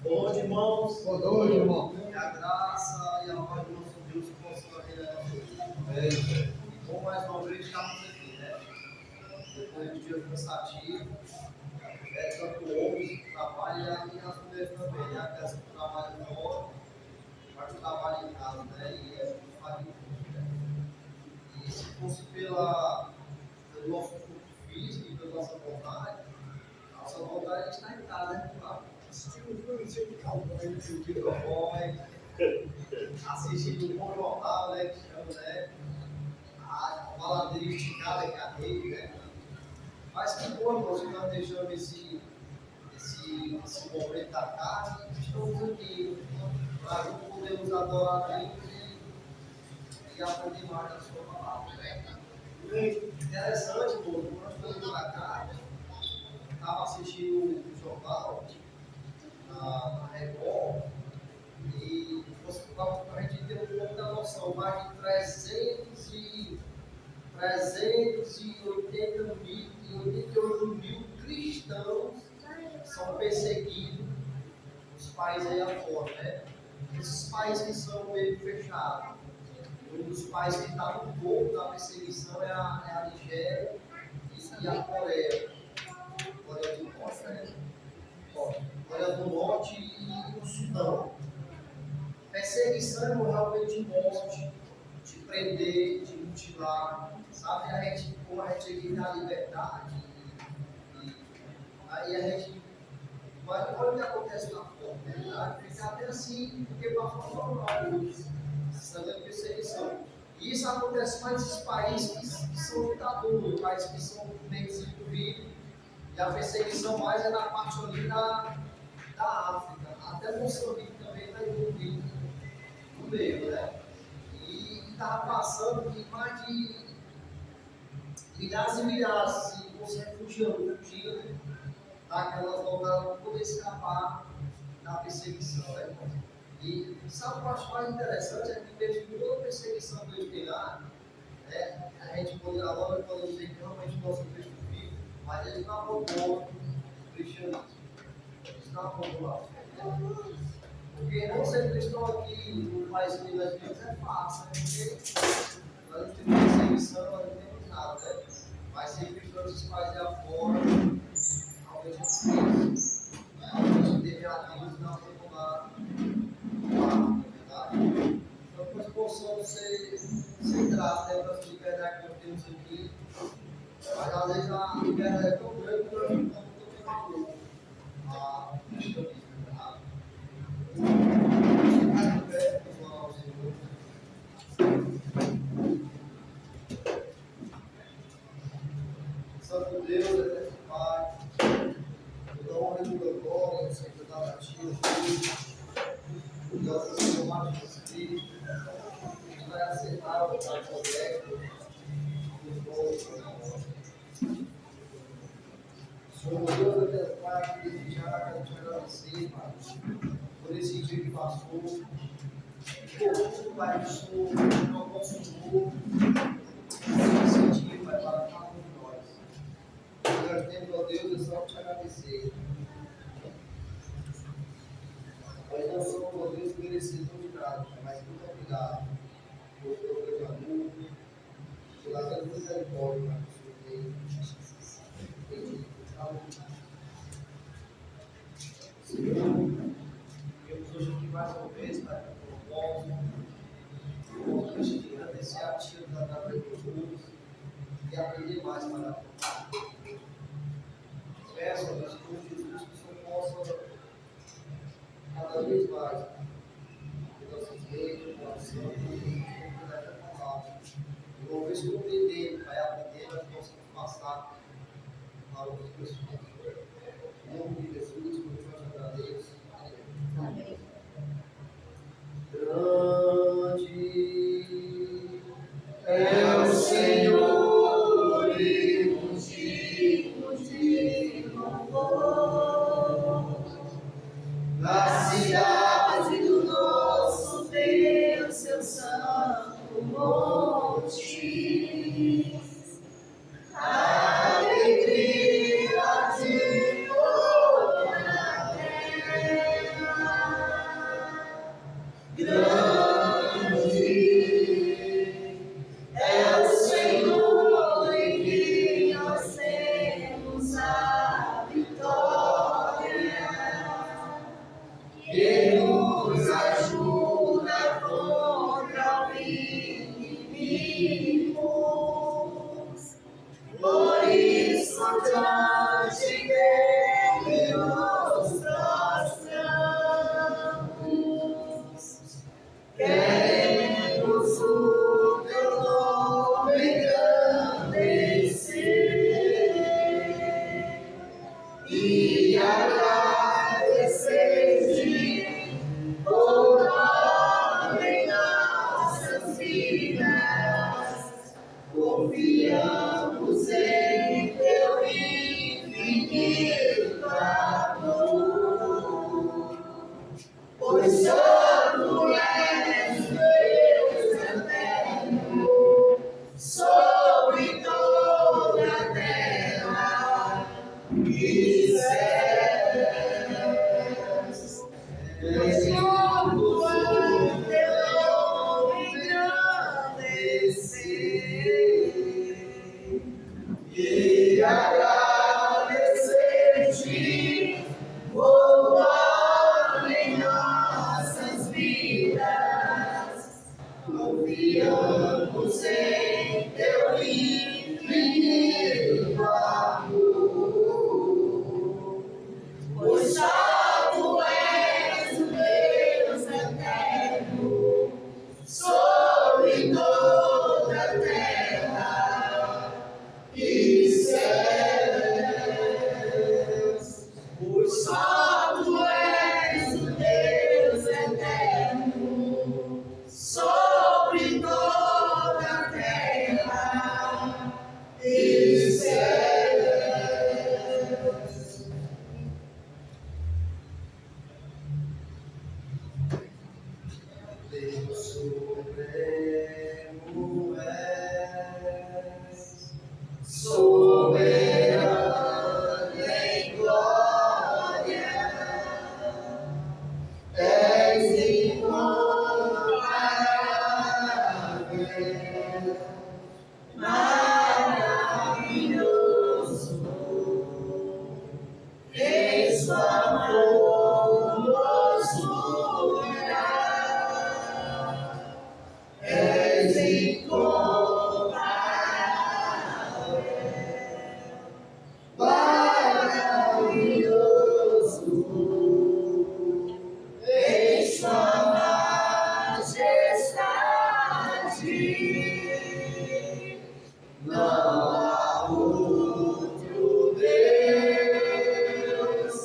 Boa noite, irmãos. Boa noite, irmão. Que a graça e a paz do nosso Deus possam reinar na nossa vida. E bom mais uma vez estarmos aqui, né? Depois de um dia cansativo, tanto homens que trabalham e as mulheres também, né? Aquelas que trabalham fora, mas que trabalham em casa, né? E é muito fatigante, né? E se fosse pelo nosso corpo físico e pela nossa vontade é estar em casa, né? Claro. Assistindo um bom jornal, né? Que chama, né? A baladeira esticada que é a rede, né? Mas que bom, irmãos, que nós deixamos esse momento da carne e estamos aqui para podermos adorar a Deus e aprender mais da sua palavra. Interessante, irmão, quando nós estamos na casa, estava assistindo o jornal na Record. E para a gente ter um pouco da noção, mais de 388 mil cristãos são perseguidos nos países aí afora, né? Esses países que são meio fechados. Um dos países que está no topo da perseguição é a Nigéria e a Coreia. Coreia do Norte, né? Coreia do Norte e o Sudão. Perseguição realmente de morte, de prender, de mutilar, sabe? Como a gente aqui dá liberdade, aí a gente vai, olha o que acontece na fome, né? Fica até assim, porque para fora essa grande perseguição. E isso acontece mais nesses países que são ditadores, países que são bem desenvolvidos, e a perseguição mais é na parte ali da África, até Moçambique também está envolvido no meio, né? E estava passando de mais de milhares e milhares, se refugiando, fugindo daquelas locações para poder escapar da perseguição, né? E sabe o que eu acho mais interessante? É que mesmo com toda a perseguição que eles têm lá, né, a gente pode agora dizer que realmente o nosso Cristo vive, mas eles não abandonam o cristianismo. Eles não abandonam a fé. Porque não ser cristão aqui no país que nós vivemos é fácil, né? Porque nós não temos perseguição, nós não temos nada, né? Mas ser cristão nesses países afora, realmente é difícil. Realmente teve a Deus não abandonar a verdade. Então, que nós possamos ser gratos, né, para essa liberdade que nós temos aqui. Mas às vezes a liberdade é tão grande que nós não estamos tão valor a cristianismo. Santo Deus, eterno Pai, toda honra e toda glória, sempre dá a Ti, e ao Senhor mais Jesus Cristo, que vai aceitar o Pai correto dos nossos. Senhor Deus, eterno Pai, que desejar, quero te agradecer, Pai, por esse dia que passou, por tudo, Pai, que o Senhor proporcionou, esse dia, Pai, para cada um de nós. Nós temos, ó Deus, é só te agradecer. Nós não somos, ó Deus, merecedores de nada, mas muito obrigado por teu grande amor, pela grande misericórdia que o Senhor tem. Senhor, viemos hoje aqui mais uma vez para o propósito de agradecer a Ti através dos outros e aprender mais para a peço a Deus, por Jesus, que o Senhor possa cada vez mais que nossas mentes, coração, da palavra. E uma vez compreender, vai aprender, nós possamos passar para outras pessoas. Em nome de Jesus, eu te agradeço. e agradecer-te por obra em nossas vidas. Confiamos em teu infinito amor, pois só tu és Deus eterno sobre toda a terra e céus. Exalto é teu nome engrandecer e agradecer-te por obra em nossas vidas. Confiamos em teu infinito amor, pois só tu és o Deus eterno sobre toda a terra e céus. Pois só tu és o Deus eterno sobre toda a terra e céus. Deus supremo és, soberano em glória, és incomparável, maravilhoso, és famosura, és incomparável, maravilhoso, és sua majestade. Não há outro Deus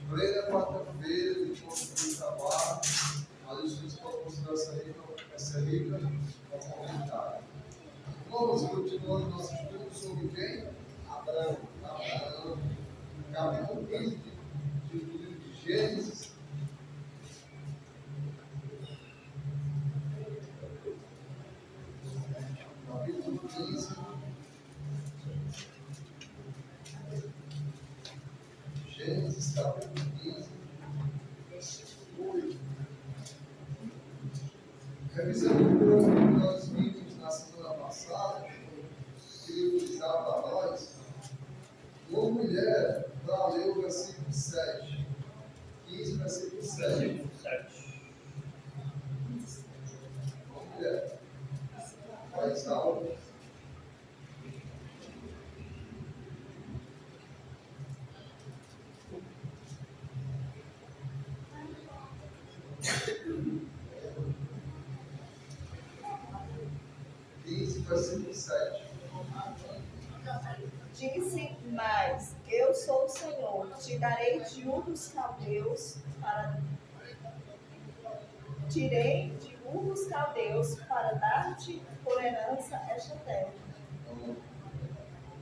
plena quarta-feira, depois do trabalho, mas Jesus proporcionou essa rica oportunidade. Vamos continuando nosso estudo sobre quem? Abraão. Abraão, capítulo 15 do livro de Gênesis. Capítulo 15. Gênesis, capítulo 15. Revisando um pouco o que nós vimos na semana passada, queria utilizar para nós. Uma mulher, para ler o versículo 7. 15, versículo 7. Uma mulher. Faz algo. Versículo 7. Disse mais: Eu sou o Senhor, te darei de Ur dos Caldeus para dar-te por herança esta terra.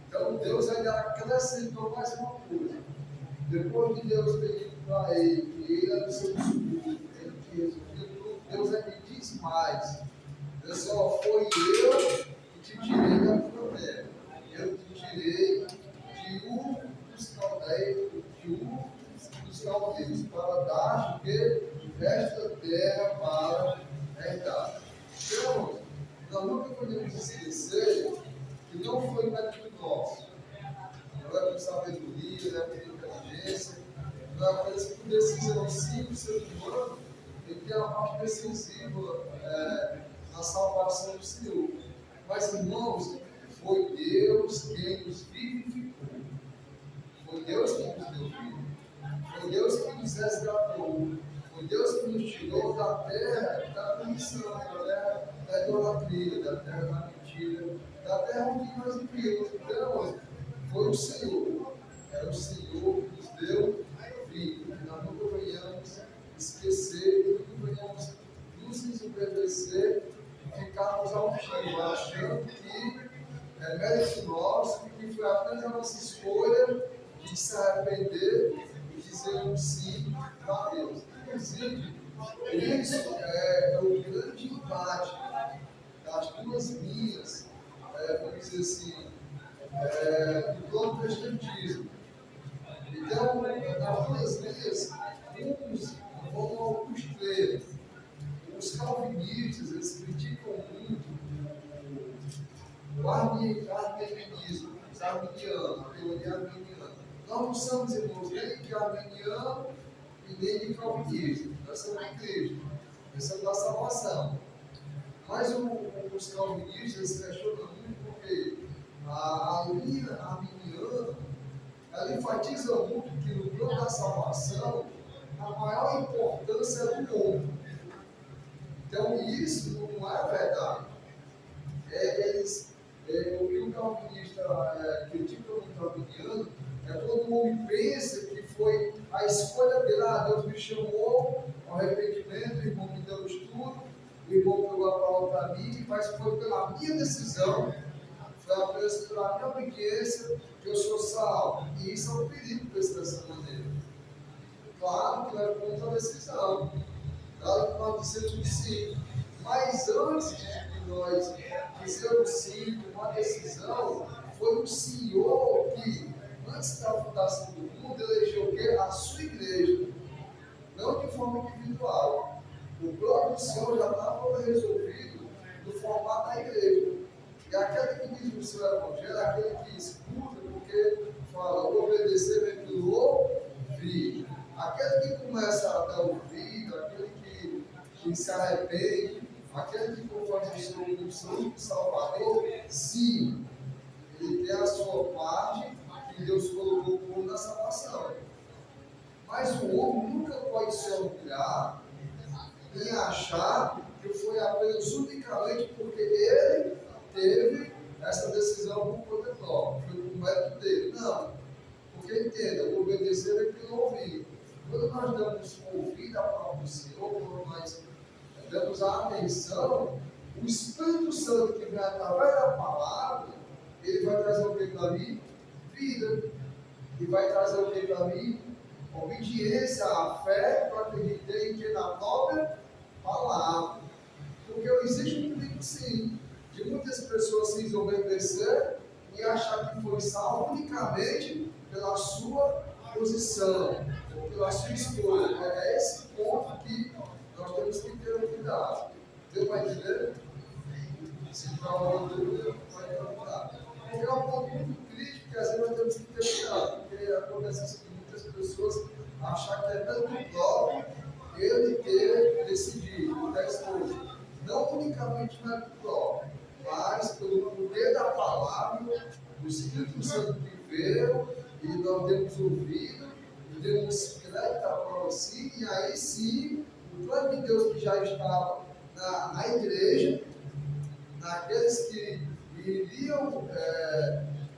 Então Deus ainda acrescentou mais uma coisa. Depois de Deus ter dito para ele que ele era o seu substituto, ele que resolveu tudo, Deus ainda diz mais. Eu só foi eu que te tirei da tua terra. Eu te tirei de Ur dos Caldeus, para dar esta terra para herdar. Então, nós nunca podemos esquecer que não foi mérito nosso. Não é por sabedoria, não é por inteligência, não é por decisão simples, ser humano, ele tem a parte decisiva na salvação do Senhor. Mas, irmãos, foi Deus quem nos vivificou. Foi Deus quem nos deu vida. Foi Deus que nos resgatou. Foi Deus que nos tirou da terra da punição, da terra da idolatria, da terra da mentira, da terra onde nós vivíamos. Então, foi o Senhor. Era o Senhor que nos deu vida. Que nós nunca venhamos esquecer, que nunca venhamos nos desobedecer e ficarmos altivos, achando que é mérito nosso, que foi apenas a nossa escolha de se arrepender e dizer um sim a Deus. Inclusive, isso é o grande embate das duas linhas, vamos dizer assim, do protestantismo. Então, nas duas linhas, uns vão ao extremo. Os calvinistas, eles criticam muito o arminianismo, os arminianos, a teoria arminiana. Nós não somos, irmãos, nem de arminiano e nem de calvinismo. Nós somos de Cristo. Nós somos da salvação. Mas os calvinistas questionam muito porque a linha arminiana, ela enfatiza muito que no plano da salvação, a maior importância é do homem. Então, isso não é verdade. O que o calvinista critica no calviniano é quando o homem pensa que foi a escolha dele. Deus me chamou ao arrependimento, o irmão me deu estudo, o irmão pegou a palavra para mim, mas foi pela minha decisão, foi apenas pela minha obediência que eu sou salvo. E isso é um perigo pensar dessa maneira. Claro que é contra a decisão. Claro que nós dizemos sim. Mas antes de nós dizermos sim, uma decisão, foi o Senhor que, antes da fundação do mundo, elegeu o quê? A sua igreja. Não de forma individual. O próprio Senhor já estava resolvido no formato da igreja. E aquele que diz no seu evangelho, aquele que escuta, porque fala, obedecer vem pelo ouvir. Aquele que começa a dar ouvido, aquele que se arrepende, aquele que conforme o seu único Salvador, sim, ele tem a sua parte que Deus colocou como na salvação. Mas o homem nunca pode se orgulhar em achar que foi apenas unicamente porque ele teve essa decisão por conta própria, foi por mérito dele. Não, porque entenda, o obedecer é pelo ouvir. quando nós damos ouvido à palavra do Senhor, quando nós damos a atenção, o Espírito Santo que vem através da palavra, ele vai trazer o que para mim? Vida. E vai trazer o que para mim? Obediência à fé, que eu acreditei que na própria palavra. Porque existe um perigo, sim, de muitas pessoas se desobedecer e achar que foi salvo unicamente pela sua posição, ou pela sua escolha. É esse ponto que nós temos que ter cuidado. Deu para entender? Se tiver alguma dúvida, pode perguntar. Porque é um ponto muito crítico que às vezes nós temos que ter cuidado. Porque acontece isso com muitas pessoas achar que é tanto próprio ele ter decidido, ter escolhido. Não unicamente mérito próprio, mas pelo poder da palavra, o Espírito Santo que veio e nós demos ouvido, e demos crédito à palavra assim, e aí sim, o plano de Deus que já estava na igreja, naqueles que iriam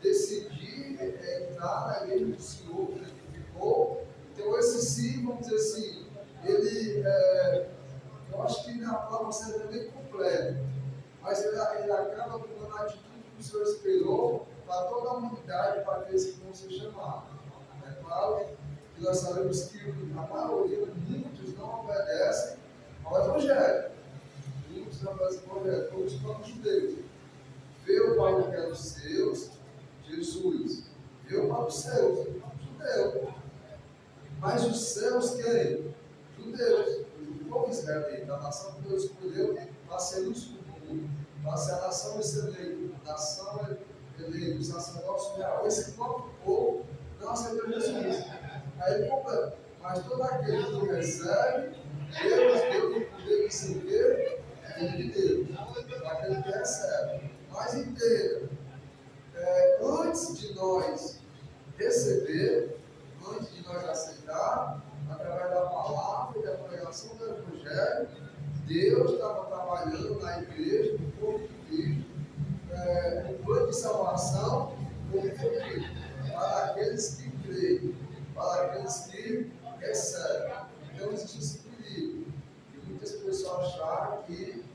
decidir entrar na igreja do Senhor, que ficou. Então, esse sim, vamos dizer assim, ele, eu acho que na palavra certa é bem completo, mas ele acaba com uma atitude que o Senhor esperou para toda a humanidade, para aqueles que vão ser chamados. É claro que nós sabemos que a maioria, muitos não obedecem ao Evangelho. Muitos não obedecem ao Evangelho, todos os próprios judeus. Veio para o que é dos seus, Jesus. Veio para os seus, judeu. Mas os seus quem? Judeus. O povo israelita, a nação que Deus escolheu para ser luz do mundo, para ser a nação excelente, nação eleita, sacerdócio real. Esse próprio povo não aceitou Jesus. Aí ele completa. Mas todo aquele que recebe, Deus deu o poder de ser filho de Deus. Para aquele que recebe. Mas entenda, antes de nós receber, antes de nós aceitar, através da palavra e da pregação do Evangelho, Deus estava trabalhando na igreja, no povo de Cristo, o plano de salvação, como foi dito, para aqueles que creem, para aqueles que recebem. Então existe esse perigo de muitas pessoas acharem que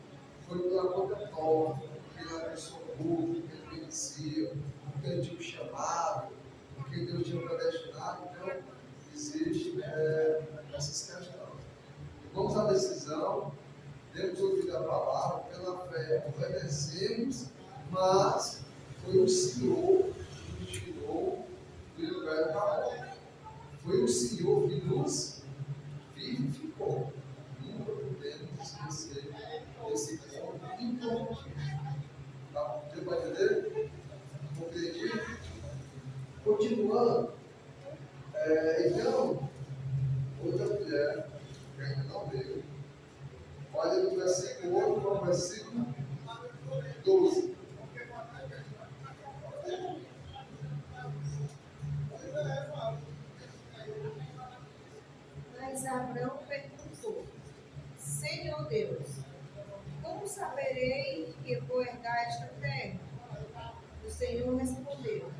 foi pela conta própria, que ele era pessoa boa, que ele merecia, que ele tinha um chamado, que Deus tinha predestinado. Então existe essas questões. Tomamos a decisão, demos ouvido a palavra, pela fé, obedecemos, mas foi o Senhor que nos tirou do lugar da morte. Foi o Senhor que nos vivificou. Nunca podemos esquecer desse ponto importante. Tá? Deu para entender? Compreendi? Continuando. Então, outra mulher, que ainda não veio, olha do versículo 8 para o versículo 12. Mas Abrão perguntou: Senhor Deus, como saberei que vou herdar esta terra? O Senhor respondeu: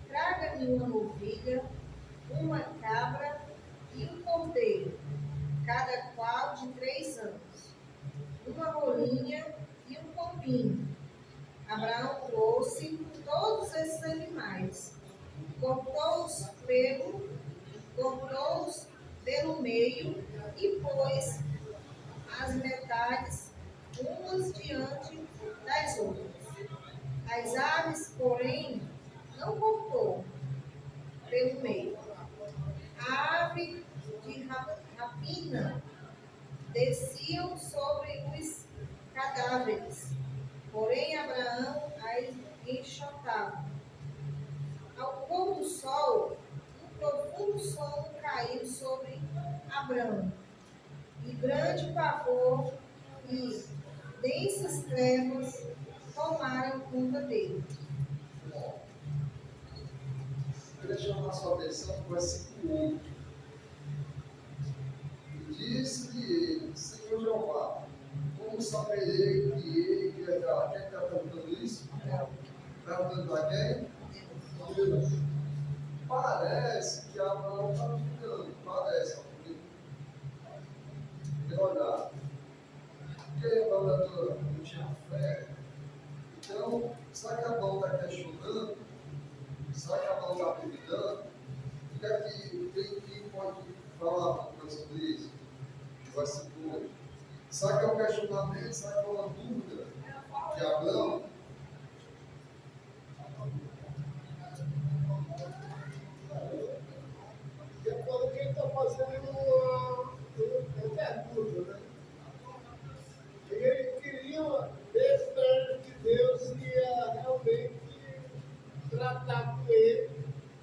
Traga-me uma novilha, uma cabra e um cordeiro, cada qual de 3 anos, uma rolinha e um pombinho. Abraão trouxe todos esses animais, cortou-os pelo meio e pôs as metades umas diante das outras. As aves, porém, não cortou pelo meio. A ave de rapina desciam sobre os cadáveres, porém Abraão as enxotava. Ao pôr do sol, um profundo sono caiu sobre Abrão, e grande pavor e densas trevas tomaram conta dele. Bom, eu queria chamar a sua atenção para o versículo 8. Disse-lhe ele: Senhor Jeová, como saberei que ele irá? Quem está perguntando isso? Perguntando para quem? Deus. Parece que Abraão está duvidando, parece, adorador não tinha fé. Então, será que Abraão está questionando? Será que Abraão está duvidando? Fica aqui, quem pode falar uma coisa sobre isso? Vai ser boa. Será que é um questionamento? Será que é uma dúvida de Abraão? E quando quem está fazendo uma pergunta, né? Ele queria ver se que Deus ia realmente tratar com ele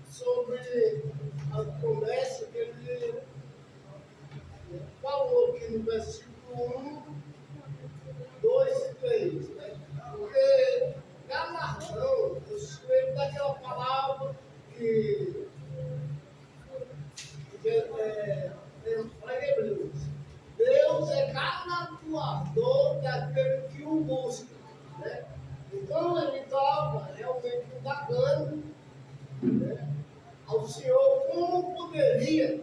sobre a promessa que ele falou aqui no versículo 1, 2 e 3. Né? Porque galardão, eu lembro daquela palavra que para Hebreus. Deus é galardoador daquele que o busca. Né? Então ele estava realmente indagando, né, ao Senhor como poderia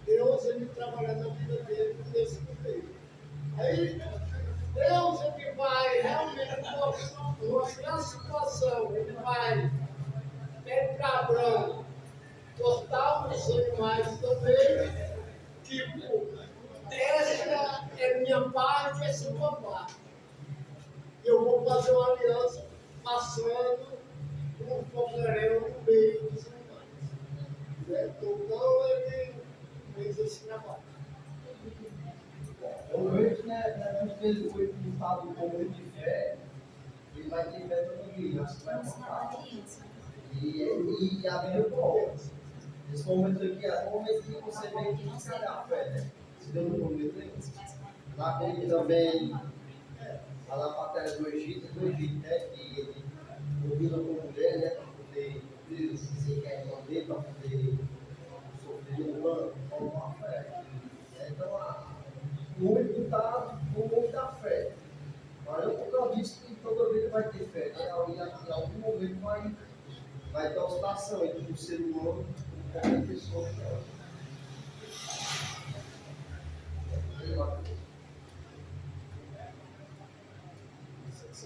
Deus ele trabalhar na vida dele nesse momento. Aí Deus ele vai realmente mostrar a situação, ele vai pedir para Abraão cortar os animais também, tipo, essa é minha parte, essa é tua parte. Eu vou fazer uma aliança passando um fogaréu no meio dos animais. Certo? Então ele fez esse trabalho. Eu vejo que quando ele foi pintado com muito de fé, ele vai ter fé todo dia, você vai montar. E abriu portas. Esse momento aqui é um momento que você vê que você dá fé, né? Se Deus não prometeu. Lá tem também a matéria do Egito, né? Que ele combina com a mulher, né? Para poder se quer manter, para poder sofrer com uma fé. Então, o único está no mundo da fé. Mas eu nunca disse que toda vez vai ter fé. Né? Em algum momento vai ter oscilação entre o ser humano e qualquer pessoa.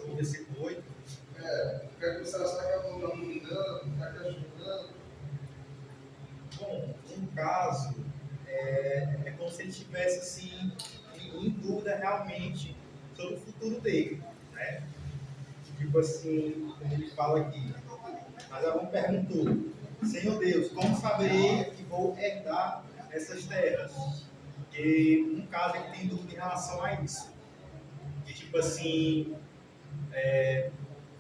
O versículo 8. Quer começar a sacar a mão da multidão, está questionando. Bom, no caso, é como se ele estivesse assim, em dúvida realmente sobre o futuro dele, né? Tipo assim, como ele fala aqui. Mas Abraão perguntou: Senhor Deus, como saberei que vou herdar essas terras? Porque, no caso, ele tem dúvida em relação a isso. E, tipo assim,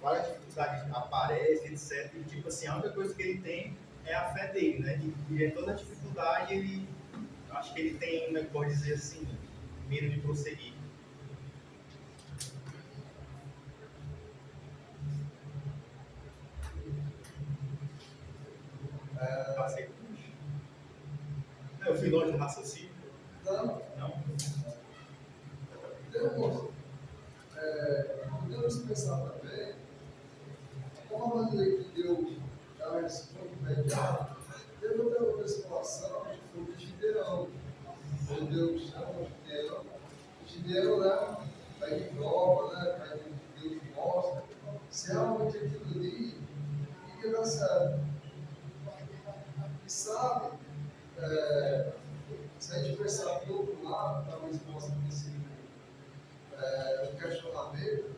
várias dificuldades aparecem, etc. E, tipo assim, a única coisa que ele tem é a fé dele, né? E em toda dificuldade, acho que ele tem, como é que pode dizer assim, medo de prosseguir. Passei. Eu fui longe do raciocínio. Não, Não? podemos pensar também como a maneira que Deus dá resposta imediata. Teve outra situação que foi de Gideão. Quando Deus chama Gideão, Gideão vai de prova, vai de Deus mostra se realmente aquilo ali ia dar certo. E sabe, se a gente pensar do outro lado, talvez possa ter sido um questionamento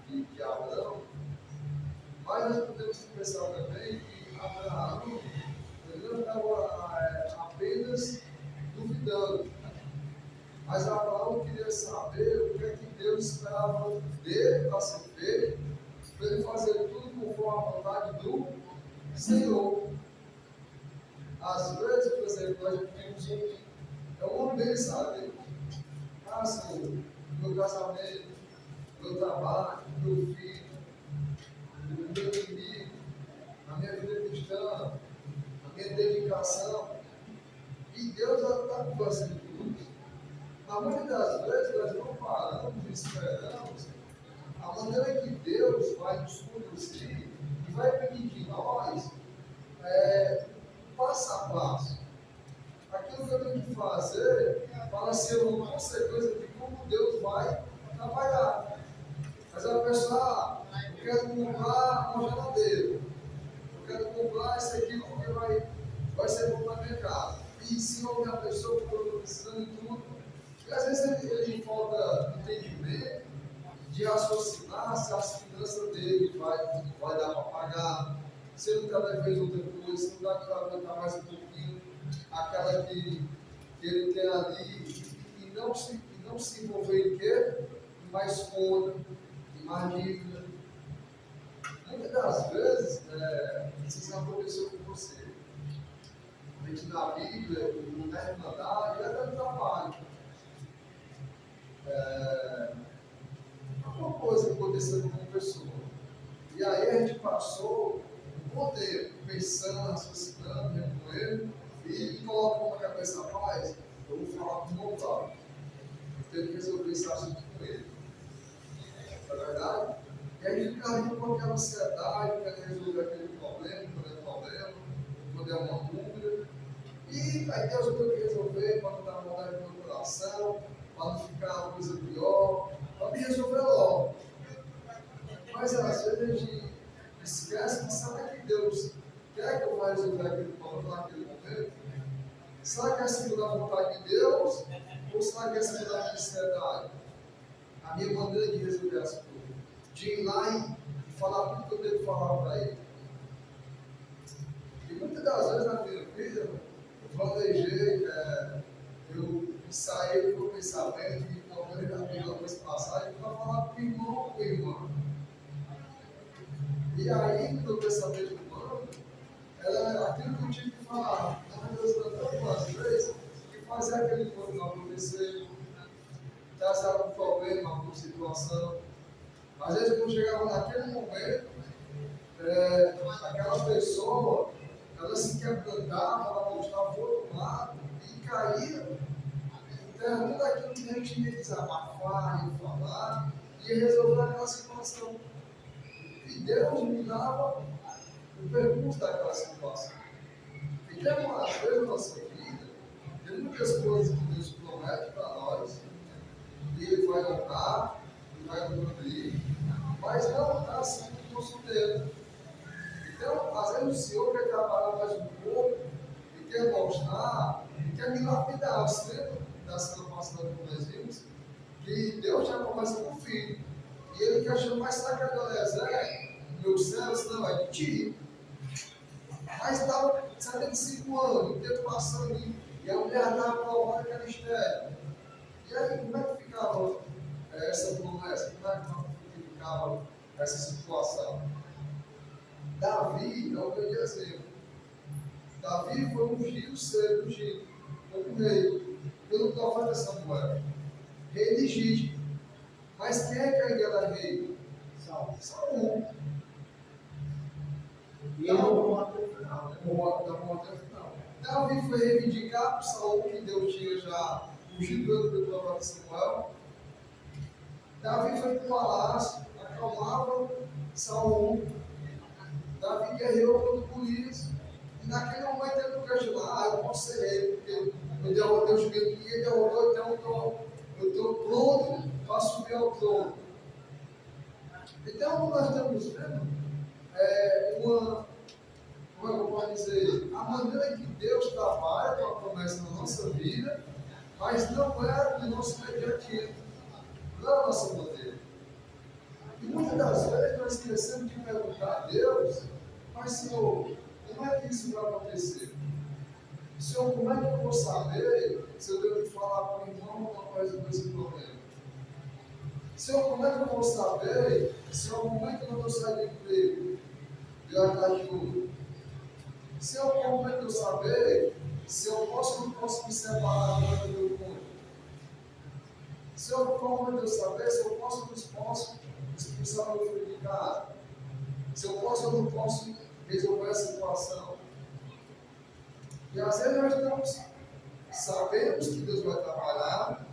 de Abraão, mas nós podemos pensar também que Abraão ele não estava apenas duvidando, mas Abraão queria saber o que é que Deus esperava dele para ser feito, para ele fazer tudo conforme a vontade do Senhor. Às vezes, por exemplo, nós pedimos uma bênção a Deus. Senhor, meu casamento, meu trabalho, meu filho, o meu inimigo, a minha vida cristã, a minha dedicação. E Deus está conversando tudo. Mas muitas das vezes nós não paramos e esperamos a maneira que Deus vai nos conduzir e vai pedir de nós passo a passo. Aquilo que eu tenho que fazer para ser uma consequência de como como Deus vai trabalhar. Mas a pessoa, eu quero comprar uma geladeira, eu quero comprar isso aqui porque vai ser bom para minha casa. E se houver a pessoa que estou precisando de tudo, e às vezes ele falta entendimento de raciocinar se as finanças dele vai dar para pagar, se ele está devendo outra coisa, se não dá para aumentar mais um pouquinho, aquela que ele tem ali, e não se envolver em quê? Em mais conta, em mais dívida. Muitas das vezes, isso já aconteceu com você. A gente na Bíblia, na Irmandade, até no trabalho. Alguma coisa aconteceu com uma pessoa. E aí a gente passou um bom tempo pensando, raciocinando, remoendo, e coloca na cabeça, rapaz, eu vou falar com o meu pai. Eu tenho que resolver esse assunto com ele. Não é verdade? E aí fica ali com aquela ansiedade, quer resolver aquele problema, quando é uma dúvida. E aí Deus tem que resolver para não dar maldade no meu coração, para não ficar uma coisa pior, para me resolver logo. Mas às vezes a gente esquece que será que Deus quer que eu vá resolver aquele problema naquele momento? Será que é segundo a vontade de Deus? Ou será que é segundo a minha ansiedade? A minha maneira de resolver as coisas? De ir lá e falar tudo que eu tenho que falar para ele. E muitas das vezes na minha vida, eu planejei, eu saí do meu pensamento e talvez na minha passagem para falar com o irmão ou com a irmã. E aí, no meu pensamento humano, era aquilo que eu tive que falar. Então, Deus tantas vezes que fazer aquele encontro não acontecer, trazer algum problema, alguma situação. Às vezes, quando chegava naquele momento, aquela pessoa, ela se quebrantava, ela mostrava o outro lado e caía. Então, tudo aquilo que a gente ia desabafar, ia falar, ia resolver aquela situação. E Deus me dava o percurso daquela situação. Então, às vezes, na nossa vida, tem muitas coisas que Deus promete para nós, e Ele vai honrar, Ele vai cumprir, mas não está assim no nosso tempo. Então, às vezes, o Senhor quer trabalhar mais um pouco, e quer mostrar, e quer me lapidar. Você lembra da semana passada que nós vimos? Que Deus já começa com o filho. E ele questionou, mas será que a Eliezer, meu céu, não vai de ti? Mas estava 75 anos, o tempo passando e a mulher estava provando que era estéril. E aí, como é que ficava essa promessa? Como é que ficava essa situação? Davi é o grande exemplo. Davi foi ungido como rei, pelo profeta Samuel. Rei legítimo. Mas quem é que ainda era rei? Saul. E ele não até o final, né? Não até o final. Davi foi reivindicar para Saul que Deus tinha já ungido pelo profeta Samuel. Davi foi para o palácio, acalmava Saul. Davi guerreou contra Golias. E naquele momento ele não questionou, eu posso ser rei, porque eu derrotei o gigante e ele derrotou, então eu estou pronto para subir ao trono. Então, nós estamos vendo como é que eu posso dizer, a maneira que Deus trabalha com a promessa na nossa vida, mas não é do nosso mediatismo, não é a nossa maneira. E muitas das vezes nós esquecemos de perguntar a Deus, mas Senhor, como é que isso vai acontecer? Senhor, como é que eu vou saber se eu tenho que falar com o irmão ou com esse problema? Senhor, como é que eu vou saber se é o momento que eu estou saindo do emprego e eu atrás de outro? Senhor, como é que eu saber se eu posso ou não posso me separar do meu cônjuge? Senhor, como é que eu saber se eu posso ou não posso expulsar meu filho de casa? Se eu posso ou não posso resolver a situação? E às vezes nós sabemos que Deus vai trabalhar,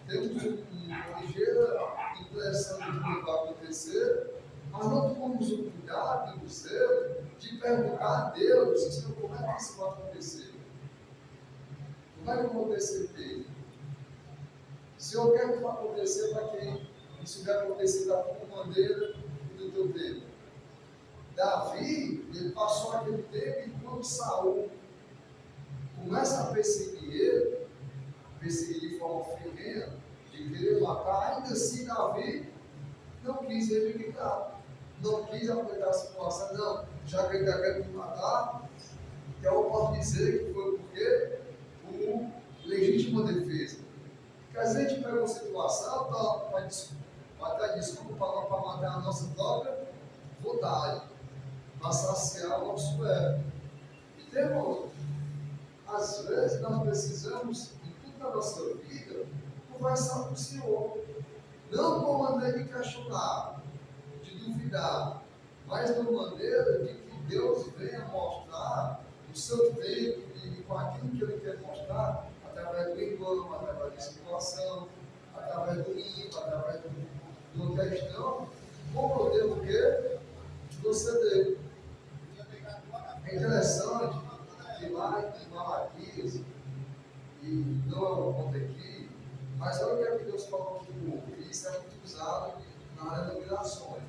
temos uma ligeira impressão de que vai acontecer, mas não tomamos o cuidado e o zelo de perguntar a Deus, Senhor, como é que isso vai acontecer? Como é que eu vou perceber? Senhor, quer que vai acontecer para quem? Isso vai acontecer da tua maneira e do teu tempo. Davi, ele passou aquele tempo e quando Saul começa a perseguir ele, perseguir de forma ferrenha, de querer matar, ainda assim Davi não quis reivindicar, não quis aproveitar a situação, não, já que ele está querendo me matar, então eu posso dizer que foi porque por legítima defesa. Porque às vezes a gente pega uma situação para dar desculpa para matar a nossa própria vontade, para saciar o nosso ego. E tem outro. Às vezes nós precisamos, em tudo na nossa vida, conversar com o Senhor. Não com maneira de questionar, de duvidar, mas de uma maneira de que Deus venha mostrar o seu tempo e com aquilo que Ele quer mostrar, através do irmão, através da situação, através do ímpar, através de uma questão, como eu devo o quê? Proceder. É interessante que lá em Malaquias, e não é um ponto aqui, mas olha o que Deus falou aqui no povo, e isso é muito usado na área das migrações.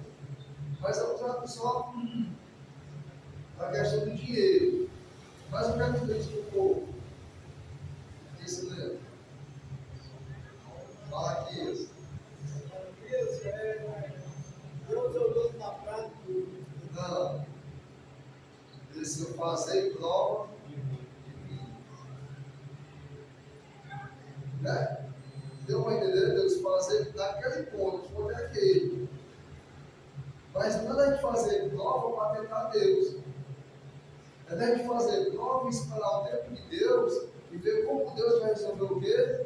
Mas é usado só na questão do dinheiro. Mas o que é que Deus diz para o povo? Isso mesmo. Malaquias. Deus é o dono da prática. Não. Ele disse: eu fazei prova de mim. Né? Deu uma entender? Deus fazer naquele ponto, foi aquele. Mas não é a gente fazer prova para tentar Deus. É a gente fazer prova e esperar o tempo de Deus e ver como Deus vai resolver o quê?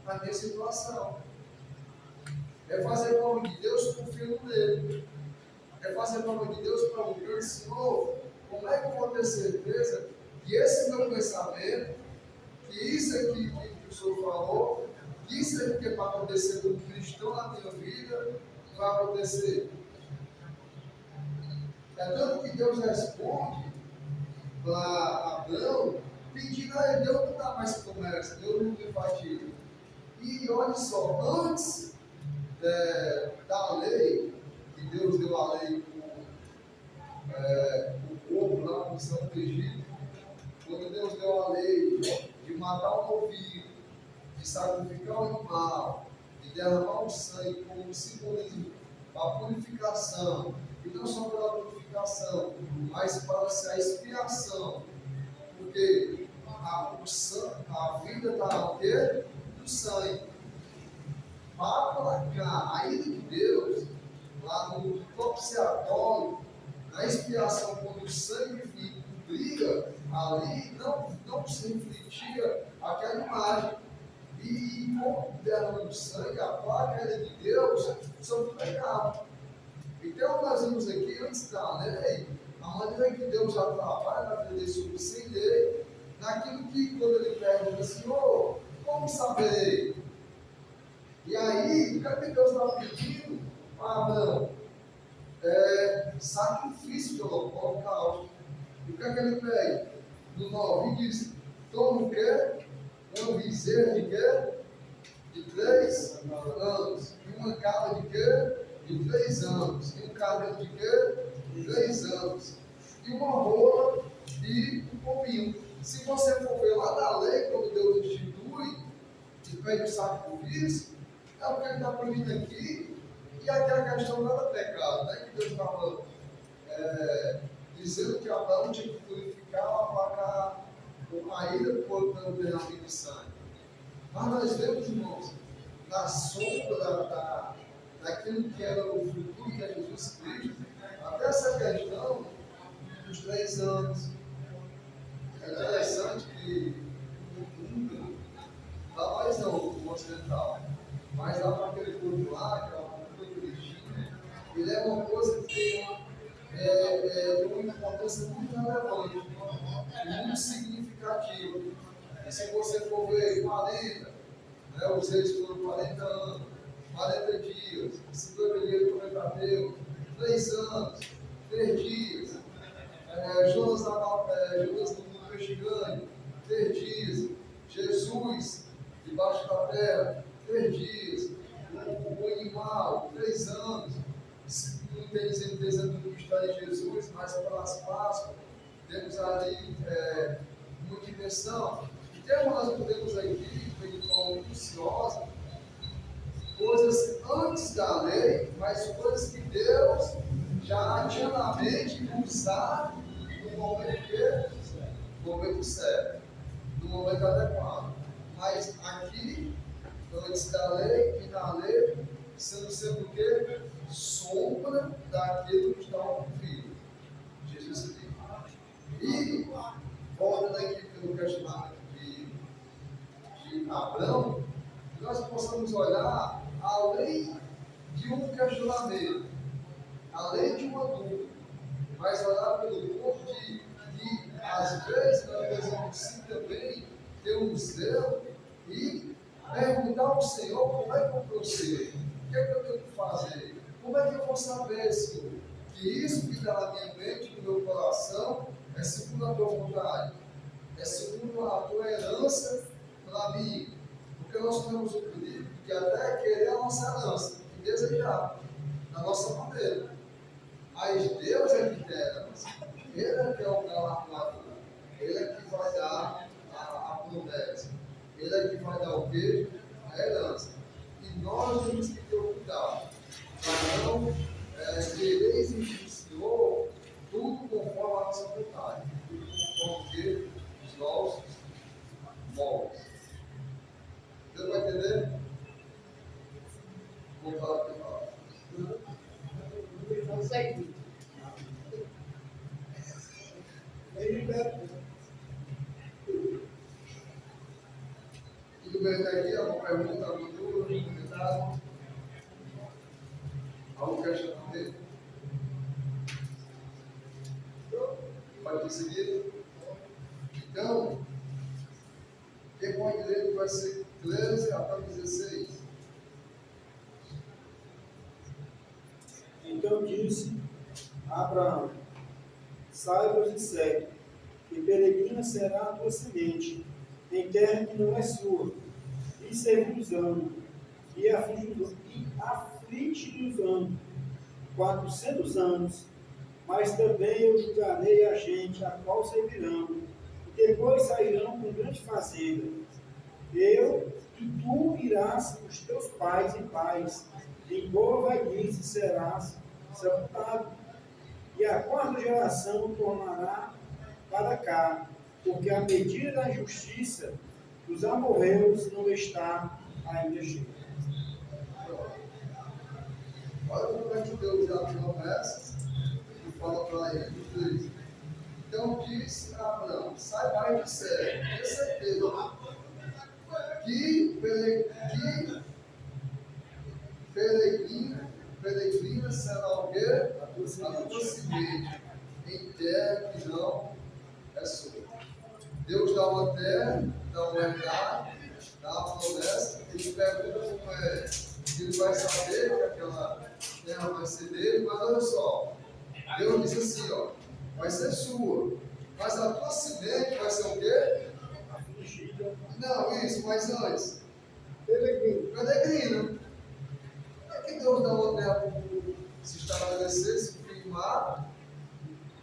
Na minha situação. É fazer prova de Deus confiando nele. É fazer prova de Deus para o grande Senhor. Como é que eu vou ter certeza que esse meu pensamento, que isso aqui que o Senhor falou, que isso aqui que é para acontecer com o cristão na minha vida, vai acontecer? É tanto que Deus responde para Abraão, pedindo a ele: Deus não dá mais promessa, Deus não tem fatiga. E olha só, antes da lei, que Deus deu a lei para o povo lá no Santo do Egito, quando Deus deu a lei de matar o novilho, de sacrificar o animal, de derramar o sangue como simbolismo para a purificação, e não só para a purificação, mas para a expiação, porque a vida está o quê? Do sangue. Para placar a ira de Deus, lá no propiciatório, na expiação, quando o sangue cobria ali, não se refletia aquela imagem. E como derramando o sangue, a placa a ira de Deus sobre o pecado. Então, nós vimos aqui, antes da lei, a maneira que Deus já trabalha na vida sobre sem lei, naquilo que, quando ele pergunta: Senhor, como saberei? E aí, o que é que Deus está pedindo para Abraão? Sacrifício de holocausto. E o que é que ele pede? No 9 diz: toma o quê? Uma bezerra de quê? De 3 anos. E uma cabra de quê? De 3 anos. E um cabelo de quê? De 3 anos. E uma rola e um pombinho. Se você for ver lá na lei, quando Deus institui e pede o sacrifício, é o que ele está proibindo aqui. E aquela questão não era pecado, né? Que Deus estava dizendo que Abraão tinha que purificar, apagar a ira pelo derramamento de sangue. Mas nós vemos, irmãos, na sombra daquilo que era o futuro, que é Jesus Cristo, até essa questão dos 3 anos. É interessante que no mundo, talvez não no ocidental, mas lá para aquele povo lá, que é uma cultura cristina, ele é uma coisa que tem uma importância muito relevante, muito significativa. E se você for ver 40, né, os reis foram 40 anos, 40 dias, 50 dias para Deus, 3 anos, 3 dias, Jonas no mundo peixe grande, 3 dias, Jesus debaixo da terra, 3 dias. O animal, 3 anos. Não tem certeza do mistério de Jesus, mas pelas Páscoas, temos ali uma dimensão. Então, nós podemos aqui, de forma minuciosa, coisas antes da lei, mas coisas que Deus já tinha na mente usar no momento certo, no momento adequado. Mas aqui, antes da lei e na lei, estamos sendo o quê? Sombra daquilo que está cumprido. Jesus Cristo. E, voltando aqui pelo questionamento de Abraão, nós possamos olhar além de um questionamento, além de uma dúvida, mas olhar pelo ponto de que às vezes nós precisamos sim também ter um zelo e perguntar ao Senhor como é que eu procedo, o que é que eu tenho que fazer, como é que eu vou saber, Senhor, que isso que está na minha mente, no meu coração, é segundo a tua vontade, é segundo a tua herança para mim. Porque nós temos o perigo de até querer a nossa herança e desejar, da nossa maneira. Mas Deus é que quer a herança. Ele é que é o galardoador. Ele é que vai dar a promessa. Ele é que vai dar o quê? A herança. E nós temos que ter cuidado para não querer exigir do Senhor tudo conforme a nossa vontade, tudo conforme os nossos moldes. Deu para entender? Vou falar o que eu falo. Consegue? Tudo bem até aqui? Alguma pergunta, alguma dúvida, algum comentário? Algum questionamento? Pode seguir? Então, quem pode ler vai ser 13 até 16. Então disse a Abraão: saibas e segue, que peregrina será a tua semente, em terra que não é sua, e serviros anos, e aflige-os anos, 400 anos, mas também eu julgarei a gente, a qual servirão, e depois sairão com grande fazenda. Eu e tu irás com os teus pais em paz, em boa velhice serás sepultado, e a 4ª geração tornará para cá, porque a medida da justiça dos amorreus não está ainda cheia. Olha como é que Deus dá promessas e fala para ele. Diz, então disse a Abraão: saiba e disser, tenha certeza que peregrina será o quê? A tua semente, em terra que não é sua. Deus dá uma terra, dá uma herdade, dá uma promessa, ele pergunta como é. Ele vai saber que aquela terra vai ser dele, mas olha só, Deus diz assim, ó, vai ser sua, mas a tua semente vai ser o quê? Não, isso, mas antes, peregrina. É que Deus dá uma terra para o povo se estabelecer, se firmar,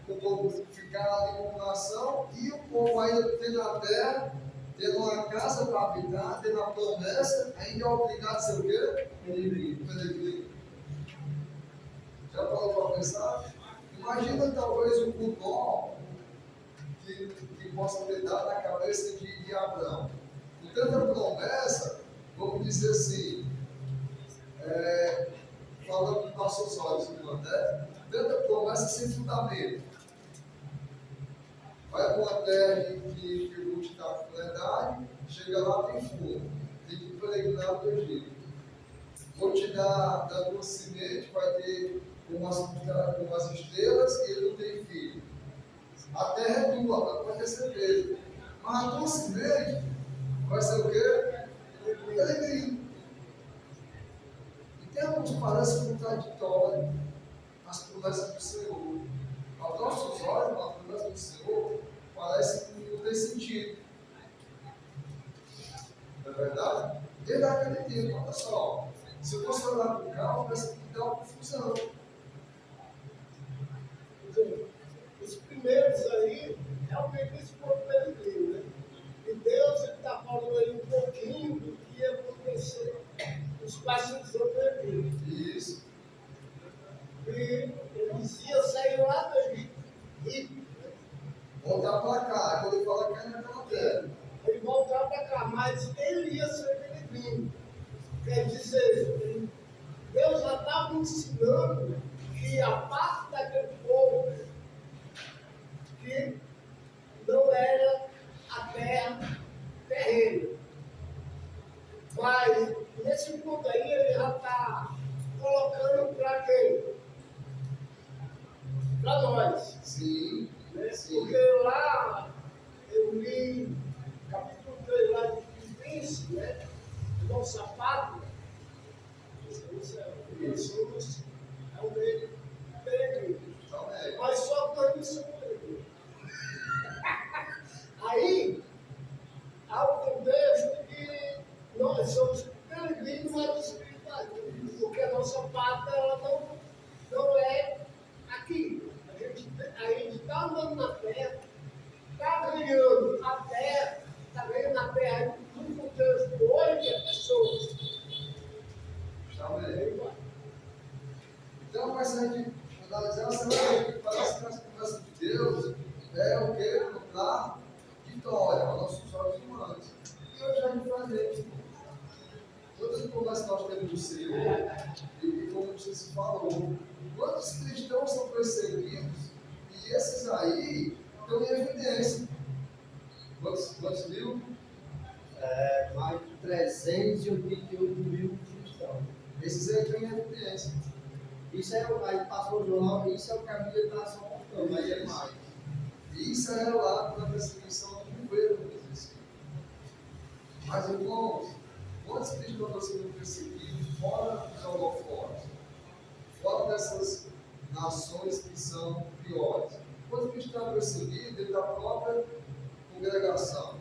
o povo ficar ali como nação, e o povo ainda tendo a terra, tendo uma casa para habitar, tendo a promessa, ainda é obrigado a ser o quê? Peregrino. Já parou para pensar? Imagina talvez o dom que possa ter dado na cabeça de Abraão. Com tanta promessa, vamos dizer assim, falando dos nossos olhos, né? Tanta promessa sem fundamento. Vai para uma terra que o Ruth está com verdade, chega lá, tem fome, tem que peregrinar do Egito. Vou te dar da tua semente, vai ter umas estrelas e ele não tem filho. A terra é tua, pode ter certeza. Mas a tua semente vai ser o quê? Peregrino. Então, nos parece contraditório as promessas do Senhor. Aos nossos olhos, a promessa do Senhor parece que não tem sentido. Não é verdade? Desde aquele tempo, olha só. Se eu fosse olhar para o carro, parece que dá uma confusão. Quer dizer, os primeiros aí, realmente eles foram peregrinos, né? E Deus está falando aí um pouquinho do que ia acontecer os 400 anos peregrinos. Isso. E eles iam sair lá do Egito, ricos, né? Voltar para cá. Quando ele fala que é naquela terra. Ele voltar para cá, mas ele ia ser peregrino. Quer dizer, Deus já estava ensinando que a parte daquele povo que não era a terra terrena. Mas nesse ponto aí ele já está colocando para quem? Para nós. Sim. Né? Sim. Porque lá eu li capítulo 3 lá de Filipenses, né? Nossa pátria, somos realmente peregrinos. Então, é. Mas só nós não somos peregrinos. Aí, há o contexto que nós somos peregrinos, mas espirituais. Porque a nossa pátria ela não é aqui. A gente está andando na terra, está ganhando a terra, está ganhando a terra no contexto hoje é pessoas. Está bem. Aí vai. Então, mas se a gente analisar, você vai ver que parece que as promessas de Deus é o que? Dar vitória aos nossos olhos humanos. E eu já me falei, todas as promessas que nós temos do Senhor, e como você se falou, quantos cristãos são perseguidos, e esses aí estão em evidência. Quantos mil? Mais de 388 mil cristãos. Esses aí estão em evidência. Isso é o, aí passou o jornal, isso é o que a mídia está só mostrando, mas é mais. Isso é lá pela perseguição do governo. Mas, irmãos, quantos cristãos estão sendo perseguidos fora dos holofotes? Fora dessas nações que são piores? Quantos cristãos estão perseguidos dentro da própria congregação?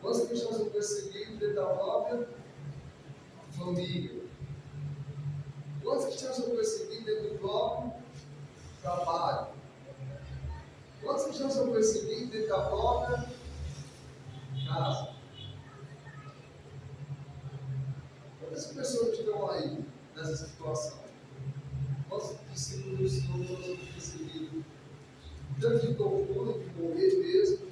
Quantos cristãos são perseguidos dentro da própria família? Quantos cristãos são perseguidos dentro do próprio trabalho? Quantos cristãos são perseguidos dentro da própria casa? Quantas pessoas estão aí nessa situação? Quantos discípulos do Senhor foram perseguidos? Tanto de tortura, de morrer mesmo,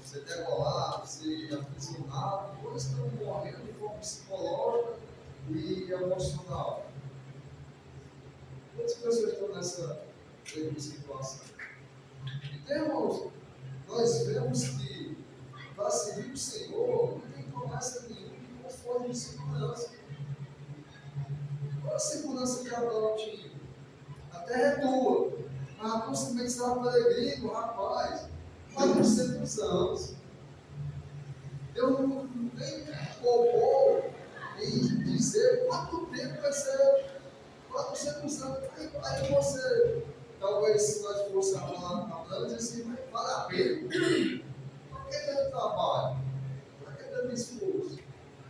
ser degolado, ser aprisionado, todos estão morrendo de forma psicológica e emocional. Quantas pessoas estão nessa situação? Então, irmãos, nós vemos que para servir o Senhor não tem promessa nenhuma de conforto de segurança. Qual a segurança que Abraão tinha? A terra é tua, mas a tua simplesmente estava peregrino, rapaz, 400 anos. Deus não nem poupou em dizer quanto tempo vai ser 400 anos. Aí você, talvez, se nós fosse falando, dizer assim, vale a pena. Por que tanto trabalho? Por que tanto esforço?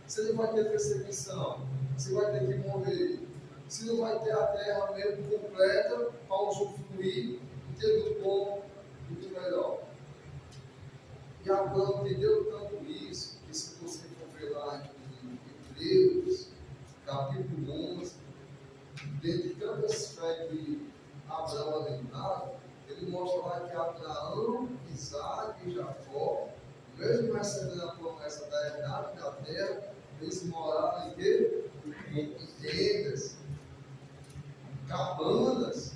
Você não vai ter perseguição, você vai ter que morrer, você não vai ter a terra mesmo completa para usufruir e ter do bom e do melhor. E Abraão entendeu tanto isso, que se você for ver lá em Hebreus, capítulo 11, dentre tantas fé que Abraão alimentava, ele mostra lá que Abraão, Isaac e Jacó, mesmo recebendo a promessa da herdade da terra, eles moraram em quê? Em tendas, cabanas,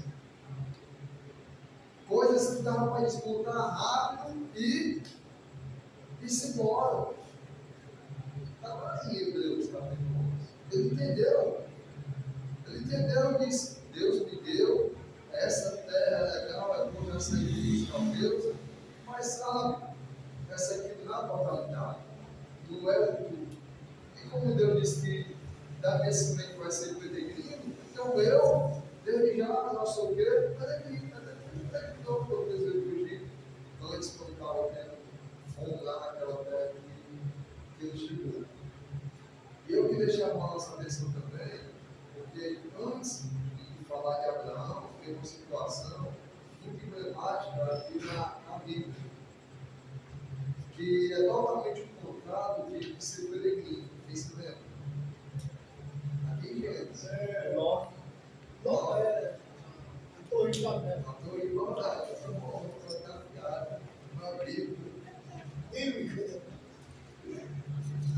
coisas que davam para desmontar rápido e se embora. Estava aí em Hebreus capítulo 11. Ele entendeu e disse: Deus me deu, essa terra é legal, é bom, essa aqui dos caldeus, mas sabe, essa aqui não é a totalidade, não é o tudo. E como Deus disse que da minha semente vai ser peregrino, então eu, desde já, não sou o quê? Peregrino, então eu desejo do Egito, antes quando estava tendo fome lá naquela terra que eles Tipo, eu queria chamar a nossa atenção também, porque antes de falar de Abraão, tem uma situação muito emblemática aqui na Bíblia, que é totalmente o contrário de ser peregrino. Quem se lembra? Aqui em Gênesis. Não, é. A Torre de Babel. A Torre de Babel, essa bomba foi enfiada na Bíblia.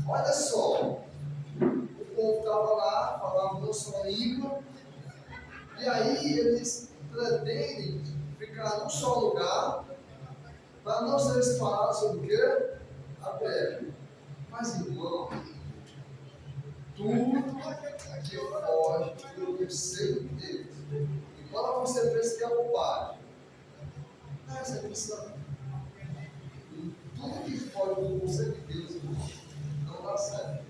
Olha só, o povo estava lá, falava não só língua, e aí eles pretendem ficar num só lugar, para não ser espalhados sobre o quê? A terra. Mas, irmão, tudo que foge do conselho de Deus, embora você pense que é bobagem, presta atenção. Tudo que foge do conselho de Deus, irmão, não dá certo.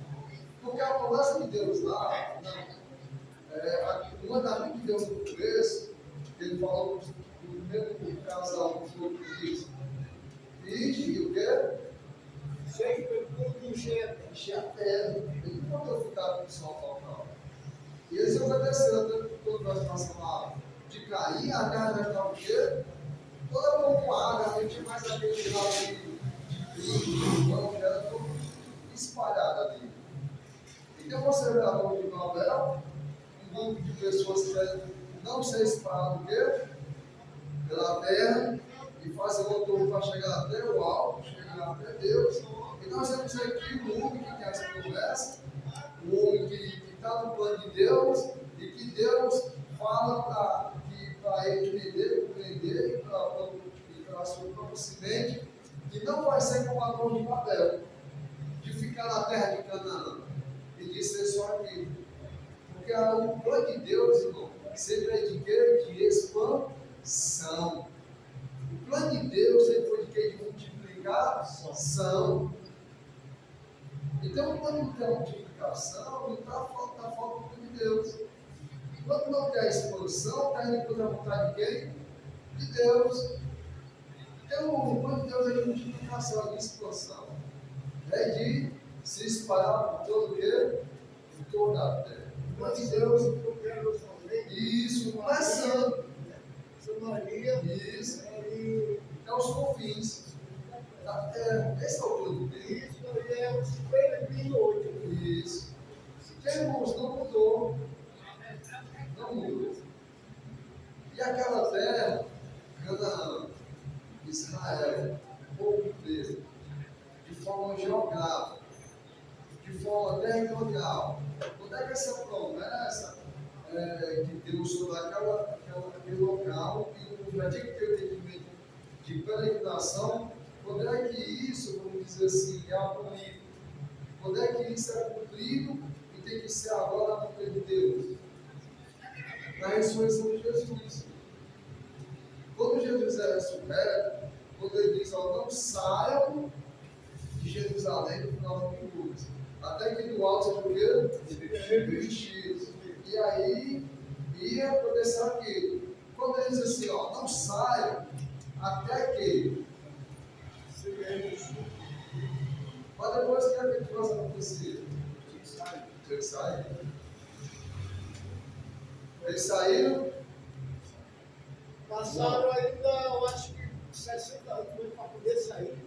Porque a promessa de Deus lá, uma das que Deus no começo, ele falou no primeiro casal que foi que disse, e o quê? Sempre tudo Encher a terra. Ele não mandou ficar com o sol local. E eles obedeceram, tanto que quando nós passamos de cair, a terra já estava o quê? Toda povoada, não tinha mais aquele lado de pão, que era todo espalhado ali. Então você vê a Torre de Babel, um grupo de pessoas que querem não ser espalhado o quê? Pela terra, e fazer uma torre para chegar até o alto, chegar até Deus. E nós temos aqui o homem que tem essa promessa, o homem que está no plano de Deus, e que Deus fala para ele entender, compreender, e para a sua própria semente, que não vai ser como a Torre de Babel, de ficar na terra de Canaã, e de ser só aqui. Porque o plano de Deus, irmão, sempre é de quê? De expansão. O plano de Deus sempre foi de quê? De multiplicação. Então, quando não tem multiplicação, não está falta do plano de Deus. Quando não tem expansão, está indo contra a vontade de quem? De Deus. Então, o plano de Deus é de multiplicação, de expansão. É de se espalhar por todo o quê? Por toda a terra. O plano de Deus, isso, começando. Isso. É os confins da terra. Esse é o plano de Deus. Isso aí é os peregrinos hoje. Isso. Que, irmãos, não mudou. Não mudou. E aquela terra, Canaã, Israel, o povo inteiro, de forma geográfica, de forma territorial. Quando é que essa promessa que Deus sobre aquele local, e já tinha que ter o entendimento de peregrinação, quando é que isso, vamos dizer assim, é abolido? Quando é que isso é cumprido e tem que ser agora na vida de Deus? Na ressurreição de Jesus. Quando Jesus é ressurreto, quando ele diz, não saiam de Jerusalém no final da cruz, até que do alto seja o quê? Vestidos. E aí ia acontecer aquilo. Quando ele diz assim, não saiam até que. Mas depois que a coisa acontecer? Eles saíram. Eles saíram. Passaram ainda, eu acho que 60 anos para poder sair.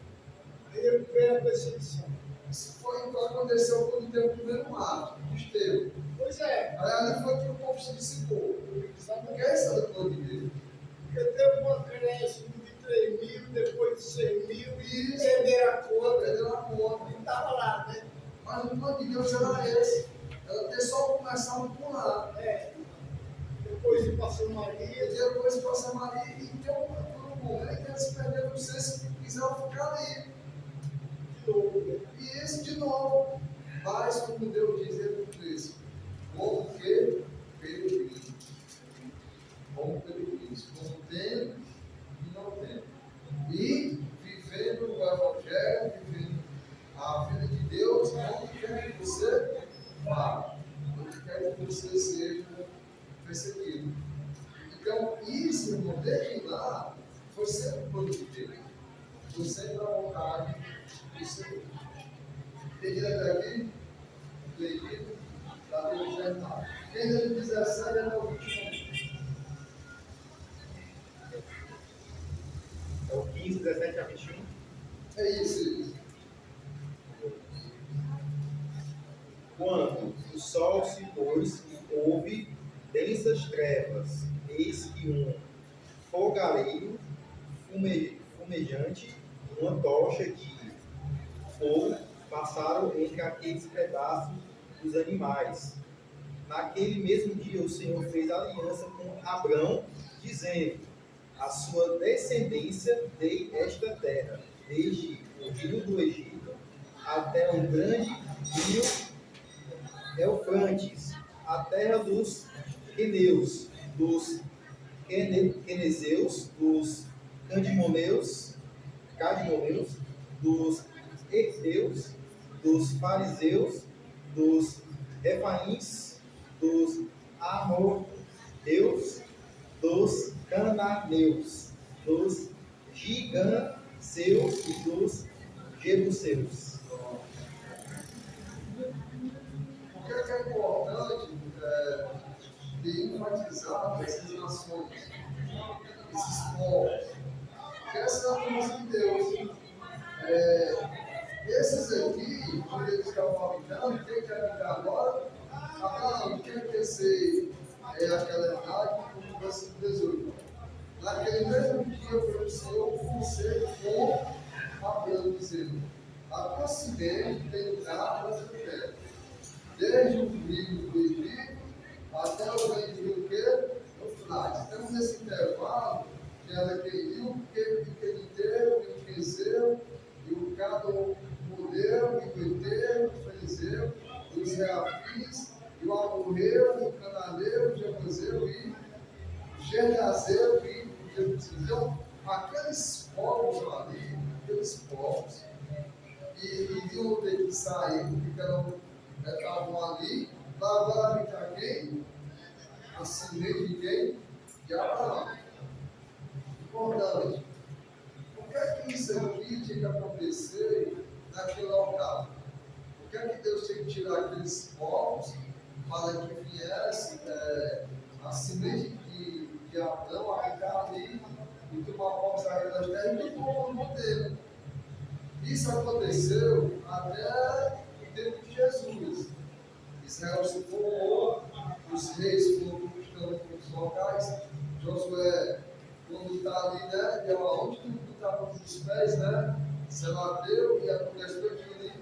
Aí veio a perseguição. Isso foi o que aconteceu quando teve o primeiro mato, de Estevão. Pois é. Aí ali foi que o povo se dissipou. Porque esse era o plano de Deus. Porque teve um acréscimo de 3 mil, depois de 100 mil, Isso. perderam a conta. Perderam a conta. E estava lá, né? Mas o plano de Deus era esse. Era ter só começado por lá. Depois de Pastor E Maria. depois de Pastor Maria, então, por um momento, eles perderam o senso e quiseram ficar ali. De novo, né? E esse de novo. Mas, como Deus diz, ele diz, como que? Peregrinos. Como peregrinos. Como tendo e não tendo. E vivendo o Evangelho, vivendo a vida de Deus, onde quer que você vá, onde quer que você seja perseguido. Então, isso, irmão, desde lá, foi sempre o plano de Deus. Foi sempre a vontade do Senhor. Entendido até aqui? Entendido? Está tudo certo. Quem é de 17 até o 21? É o 15, 17 a 21. É isso. Quando o sol se pôs e houve densas trevas, eis que um fogareiro fumejante, uma tocha de fogo, passaram entre aqueles pedaços dos animais. Naquele mesmo dia o Senhor fez aliança com Abrão, dizendo: a sua descendência dei esta terra, desde o rio do Egito até o grande rio Eufrates, a terra dos queneus, dos quenezeus, dos cadmoneus, dos heteus, dos fariseus, dos refaíns, dos amorreus, dos cananeus, dos giganseus e dos jebuseus. O que é importante de enfatizar essas nações, esses povos? Que essa é a voz de Deus. Esses aqui, quando eles estavam habitando, quem quer habitar agora? Abraão, quem quer ser aquela idade, como versículo 18. Naquele mesmo dia foi o Senhor um conselho com Abraão, dizendo: a tua semente tem lugar nessa terra, desde o rio do Egito até o grande rio Eufrates. Estamos nesse intervalo que ela queimou, porque o Queniteu, o Quezeu, e o Cadmoneu, e o Eteu, o Ferizeu, e os Reafins, e o Amorreu, e o Cananeu, o Jebuseu, e o Gergazeu, e o Jebuseu. Então, aqueles povos ali, que iriam ter que sair, porque estavam ali, lá vai habitar quem? A semente de quem? De Abraão. Importante. O que é que isso aqui tinha que acontecer naquele local? O que é que Deus tinha que tirar aqueles povos para que viesse a semente de Abraão habitar ali e tomar posse da terra e do povo dele? Isso aconteceu até o tempo de Jesus. Israel se formou, os reis foram conquistando os locais. Josué, quando está ali, né? E onde tudo estava com os pés, né? Se bateu e aconteceu aquilo ali.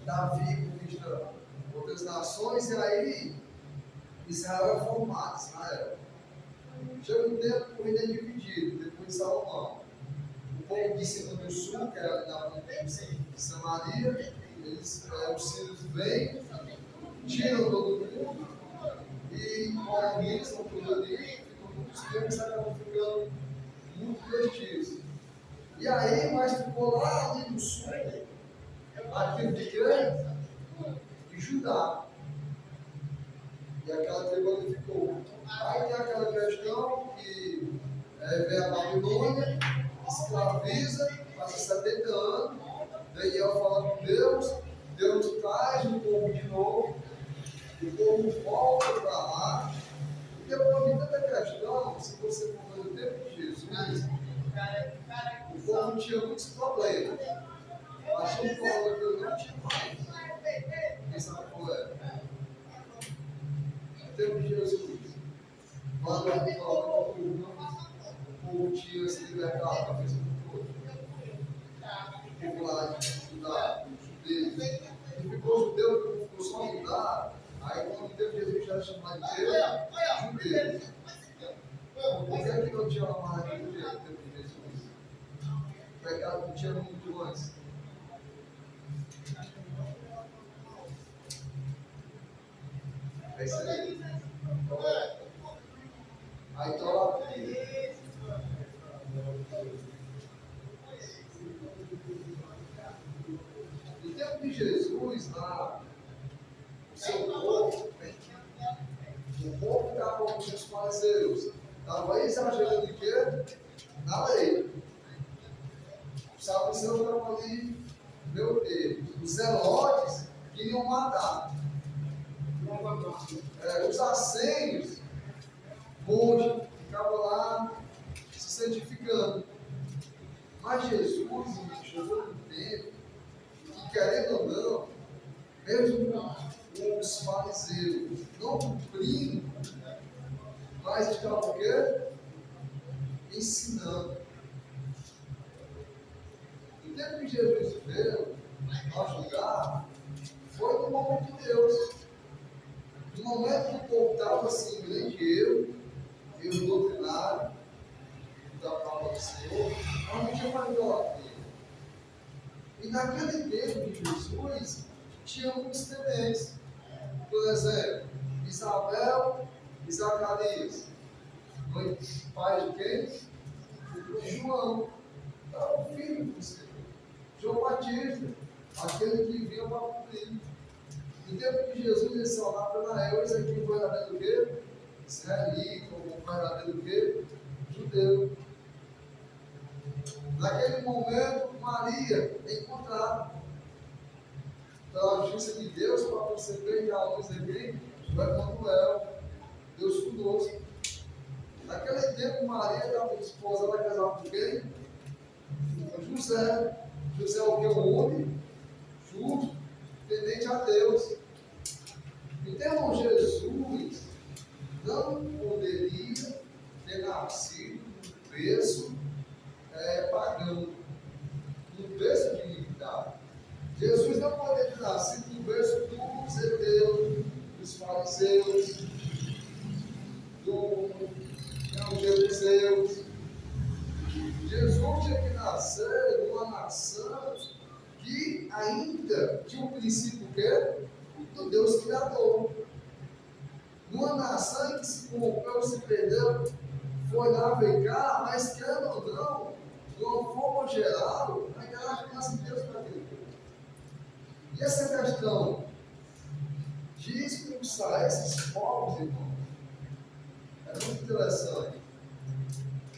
Davi conquista outras nações, e aí Israel é formado, Israel. Chega um tempo que o reino é dividido, depois de Salomão. O povo de cima do sul, que era da de Samaria, os sírios vêm, tiram todo mundo e colonizam tudo ali, ficam muitos tempos e acabam ficando muito doentios. E aí, mas ficou lá ali no sul, aquilo de quem? De Judá. E aquela tribo ali ficou. Aí tem aquela questão que vem a Babilônia, escraviza, passa 70 anos, Daniel fala com Deus, Deus traz o povo de novo, o povo volta para lá, e depois de tanta questão, se você for ver o tempo de Jesus, o povo tinha muitos problemas. Achou um problema que eu não tinha mais. Quem sabe qual é? No tempo de Jesus, quando o povo tinha se libertado para fazer tudo. O povo lá de Judá, os judeus. E ficou judeu, o povo ficou só Judá. Aí quando o tempo de Jesus já era chamado de judeus. Por que é que não tinha uma marca de judeu no tempo de Jesus? O pecado não tinha muito antes. É isso aí. A idolatria. No tempo de Jesus, lá, o seu povo, o povo estava com os fariseus, estava exagerando de quê? Na lei. Os saduceus estavam ali, meu Deus, Os zelotes queriam matar. Os assênios, monge, ficavam lá se santificando. Mas Jesus chegou no tempo que, querendo ou não, mesmo os fariseus não cumprindo, mas estavam o quê? Ensinando. O tempo que Jesus veio ajudar foi no momento de Deus. No momento que o povo estava assim, grande eu doutrinário da palavra do Senhor, não tinha mais idolatria. E naquele tempo de Jesus, tinha muitos tenentes. Por exemplo, Isabel e Zacarias. Pai de quem? De João. Era o filho do Senhor. João Batista, aquele que vinha para cumprir. No tempo de Jesus, ele só lá para Natanael, esse aqui foi verdadeiro do quê? Israelita, ou verdadeiro do quê? Judeu. Naquele momento, Maria é encontrada pela justiça de Deus para conceber a luz de quem? O Emanuel, Deus conosco. Naquele tempo, Maria era esposa, ela casava com quem? Com José. José é o que? O homem justo, tendente a Deus. Então, Jesus não poderia ter nascido no berço pagão, no berço de iniquidade. Jesus não poderia ter nascido no berço dos heteus, dos fariseus, dos jebuseus. Jesus tinha que nascer numa nação que ainda tinha um princípio quê? Do Deus Criador. Numa nação que se corrompeu, se perdeu, foi lá ver cá, mas querendo ou não, de uma forma geral, ainda era nasce Deus para aquele povo. E essa questão de expulsar esses povos, irmão, é muito interessante.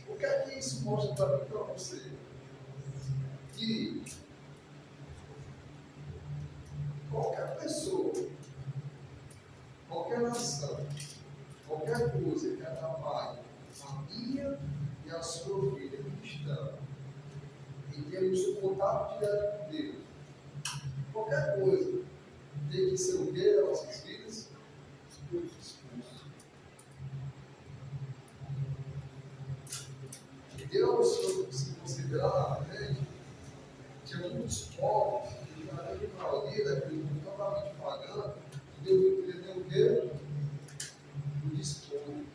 O que é que isso mostra para mim e para você? Que qualquer pessoa, qualquer nação, qualquer coisa que atrapalhe a minha e a sua vida cristã, em termos de contato direto com Deus, qualquer coisa tem que ser o quê das nossas vidas? Expulso. E Deus, se considerar na frente, tinha muitos povos, e na grande maioria daquele mundo totalmente pagano, que Deus queria ter o quê? O despojo.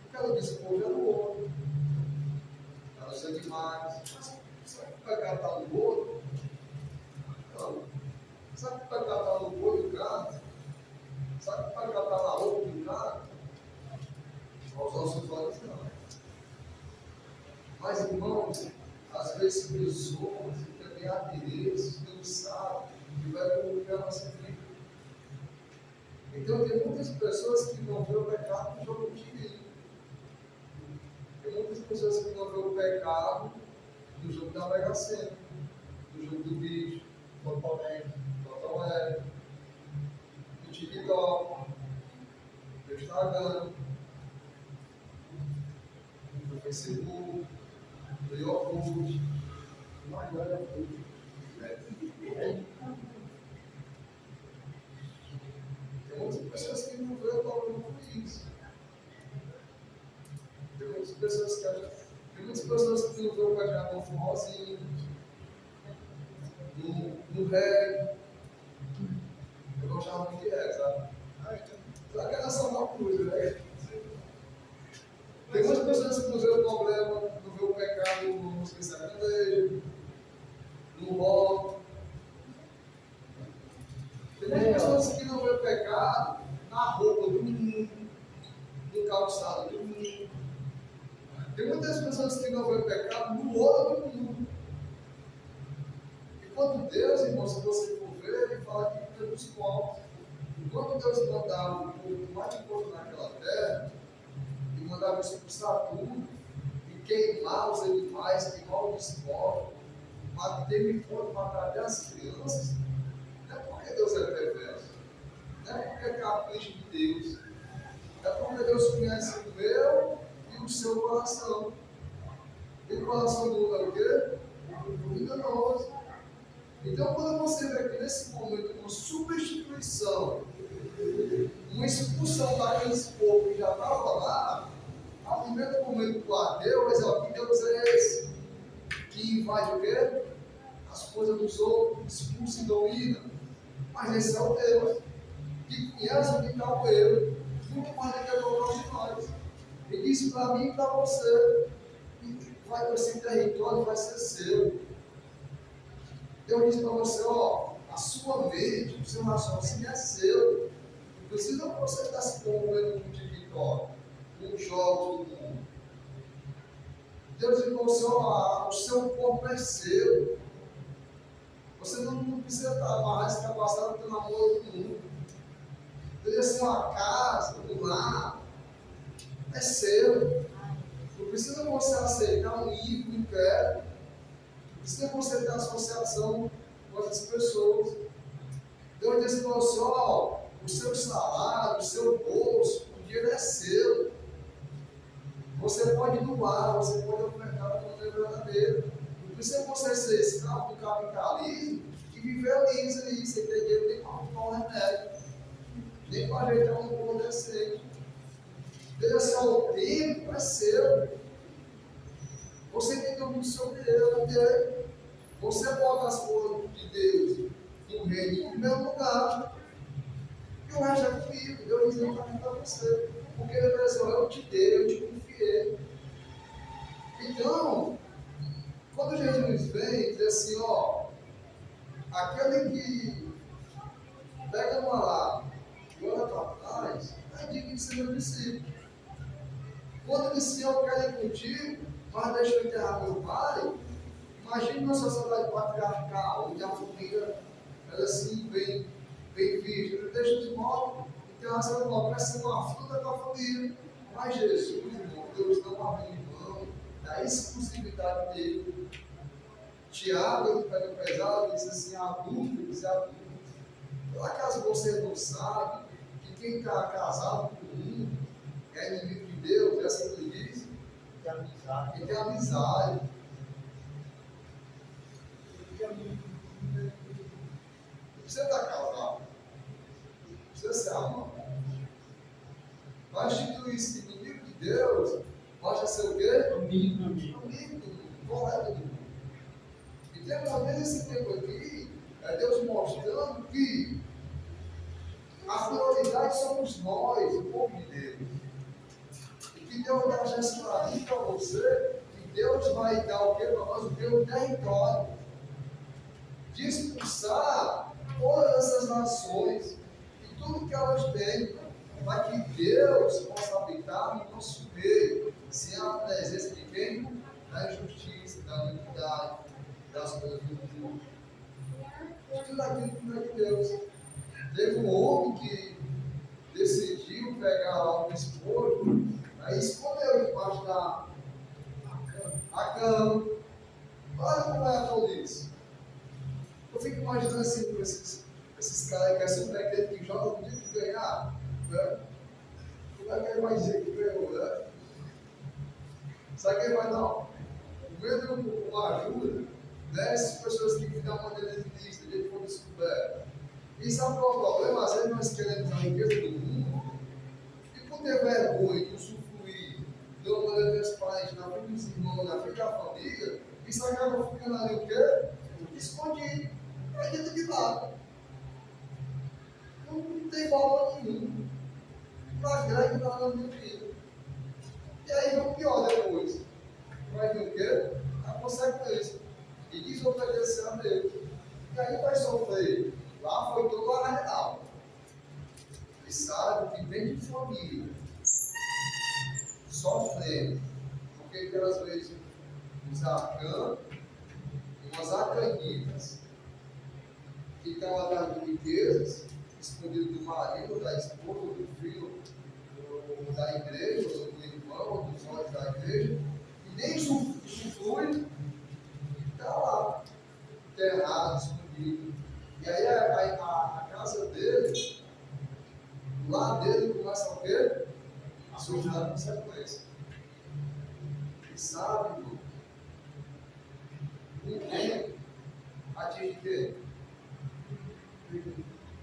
Aquela despojo era o ouro, era os animais. Sabe que o pecado está no ouro? Não. Sabe que o pecado está no boi do gado? Sabe que o pecado está na roupa do gado? Aos nossos olhos não. Mas, irmãos, às vezes pessoas que também há adereços, Deus sabe, que vai corromper a nossa vida. Então, tem muitas pessoas que não vêem o pecado no jogo de direito. Tem muitas pessoas que não vêem o pecado no jogo da Mega Sena, no jogo do bicho, do Totomé, do TikTok, do Instagram, do Facebook, do iogurte, agora é tudo. Tem muitas pessoas que não veem o problema com isso. Tem muitas pessoas que acham. Tem muitas pessoas que não veem o pecado no forrozinho, no reggae. Eu gostava muito de reggae, sabe? Só que era só uma coisa, né? Tem muitas pessoas que não veem o problema, não veem o pecado no música sertaneja, no rock. Tem muitas pessoas que não veem o pecado na roupa do menino, no calçado do menino. Tem muitas pessoas que não veem o pecado no ouro do mundo. E quando Deus, irmão, se você for ver, ele fala que Deus dos povos. Quando Deus mandava o povo mais de povo naquela terra, e mandava expulsar tudo, e queimar os animais, queimar o despojos, teve fome para trazer as crianças, não é porque Deus é perverso, não é porque é capricho de Deus, é porque Deus conhece o meu e o seu coração. E o coração do mundo é o quê? Enganoso. Então, quando você vê que nesse momento uma substituição, uma expulsão daqueles povos que já estavam lá, a primeiro momento do ateu, mas ó, que Deus é esse? Que invade o quê? As coisas dos outros, expulsa e domina. Mas esse é o Deus que conhece o que está com ele, muito mais do que o de nós. Ele disse para mim e para você: vai para esse território, vai ser seu. Deus disse para você: ó, a sua mente, o seu raciocínio é seu. Não precisa você estar se promovendo com o TikTok, com os jogos do mundo. Deus disse para você: ó, o seu corpo é seu. Você não precisa amarrar esse capacete pelo amor do mundo. Deus disse: uma casa, um lar, é seu. Não precisa você aceitar um ídolo interno. Não precisa você ter associação com essas pessoas. Deus disse para você: ó, o seu salário, o seu bolso, o dinheiro é seu. Você pode doar, você pode ofertar de maneira verdadeira. Não precisa você ser escravo do capitalismo e viver liso, sem ter dinheiro nem para comprar um remédio, nem para ajeitar um bom decente. Deus é o tempo, é seu. Você tem domínio sobre ele. Você bota as coisas de Deus no reino em primeiro lugar. E o resto é comigo. Deus diz exatamente para você. Porque ele vai dizer: eu te dei, eu te confiei. Então, quando Jesus vem e diz assim: ó, aquele que pega uma lá e olha para trás, é digno de ser meu discípulo. Quando ele disse: eu quero ir contigo, mas deixa eu enterrar meu pai. Imagine uma sociedade patriarcal, onde a família era assim, bem vista. Deixa os mortos, enterrar seu irmão, para ser uma fruta da família. Mas Jesus, irmão, Deus não abriu mão da exclusividade dele. Tiago, ele pega pesado e diz assim: adulto, diz adulto. Por acaso você não sabe que quem está casado com o mundo é inimigo de Deus? É assim que ele diz? Que amizade. Que tem amizade. Você está casado, você se ama. Vai instituir esse inimigo de Deus, basta ser o quê? Amigo. Amigo do mundo, correto do mundo. E tem uma vez esse tempo aqui, é Deus mostrando que a prioridade somos nós, o povo de Deus. E que Deus dá a chance para mim, para você, que Deus vai dar o que para nós? O que? O território. De expulsar todas essas nações e tudo que elas têm, para que Deus possa habitar no nosso meio, sem a presença de quem? Da injustiça, da iniquidade, das coisas do mundo. Tudo aquilo que não é de Deus. Teve um homem que decidiu pegar lá um esposo, aí escondeu debaixo da cama. Olha como é a polícia. Eu fico imaginando assim, com esses caras que é super crente que jogam no dia que ganhar, né? Como é que ele vai dizer que ganhou, né? Sabe quem vai dar? Vendo uma ajuda, né? Essas pessoas que ficam de maneira ilícita, de for descoberta. E sabe qual é o problema? Às vezes nós queremos a riqueza do mundo e por ter vergonha de usufruir de uma maneira transparente na frente dos irmãos, na frente da família, isso acaba ficando ali o quê? Escondido. Não adianta de nada. Não tem valor nenhum. Não agrega nada na minha vida. E aí vem o pior depois. Vai vir o quê? A consequência. E desobedecer a Deus. E aí vai sofrer. Lá foi todo o arraial. E sabe que vem de família. Sofrendo. Porque aquelas vezes os arcanos e umas acanitas que estão atrás de riquezas, escondido do marido, da esposa, do filho, da igreja, do irmão, dos olhos da igreja, e nem usufrui, está lá. lá dele começa o quê? A sofrer a consequência. E sabe, irmão, o tempo atinge quê?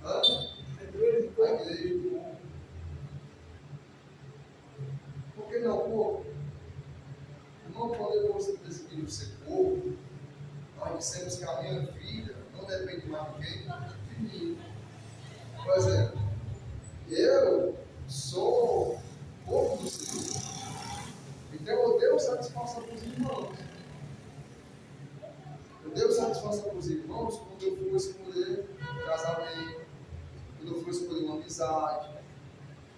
Hã? A igreja do povo. Por que não povo? Não podemos decidir ser povo. Nós dissemos que a minha vida não depende mais de quem? De mim. Por exemplo, eu sou povo do Senhor. Então eu devo satisfação para os irmãos. Eu devo satisfação para os irmãos quando eu for escolher casamento, quando eu for escolher uma amizade,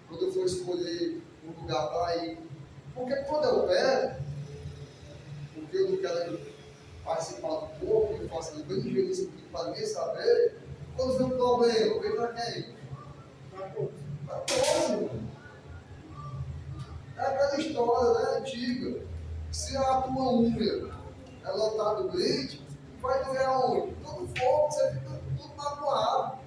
quando eu for escolher um lugar para ir. Porque quando eu pego, porque eu não quero participar do povo, eu faço evangelismo para ninguém saber, quando vem um problema, vem para quem? Para todos, irmão. É aquela história, né, antiga. Se a tua unha é lotada de leite, vai doer aonde? Todo fogo, você fica tudo magoado,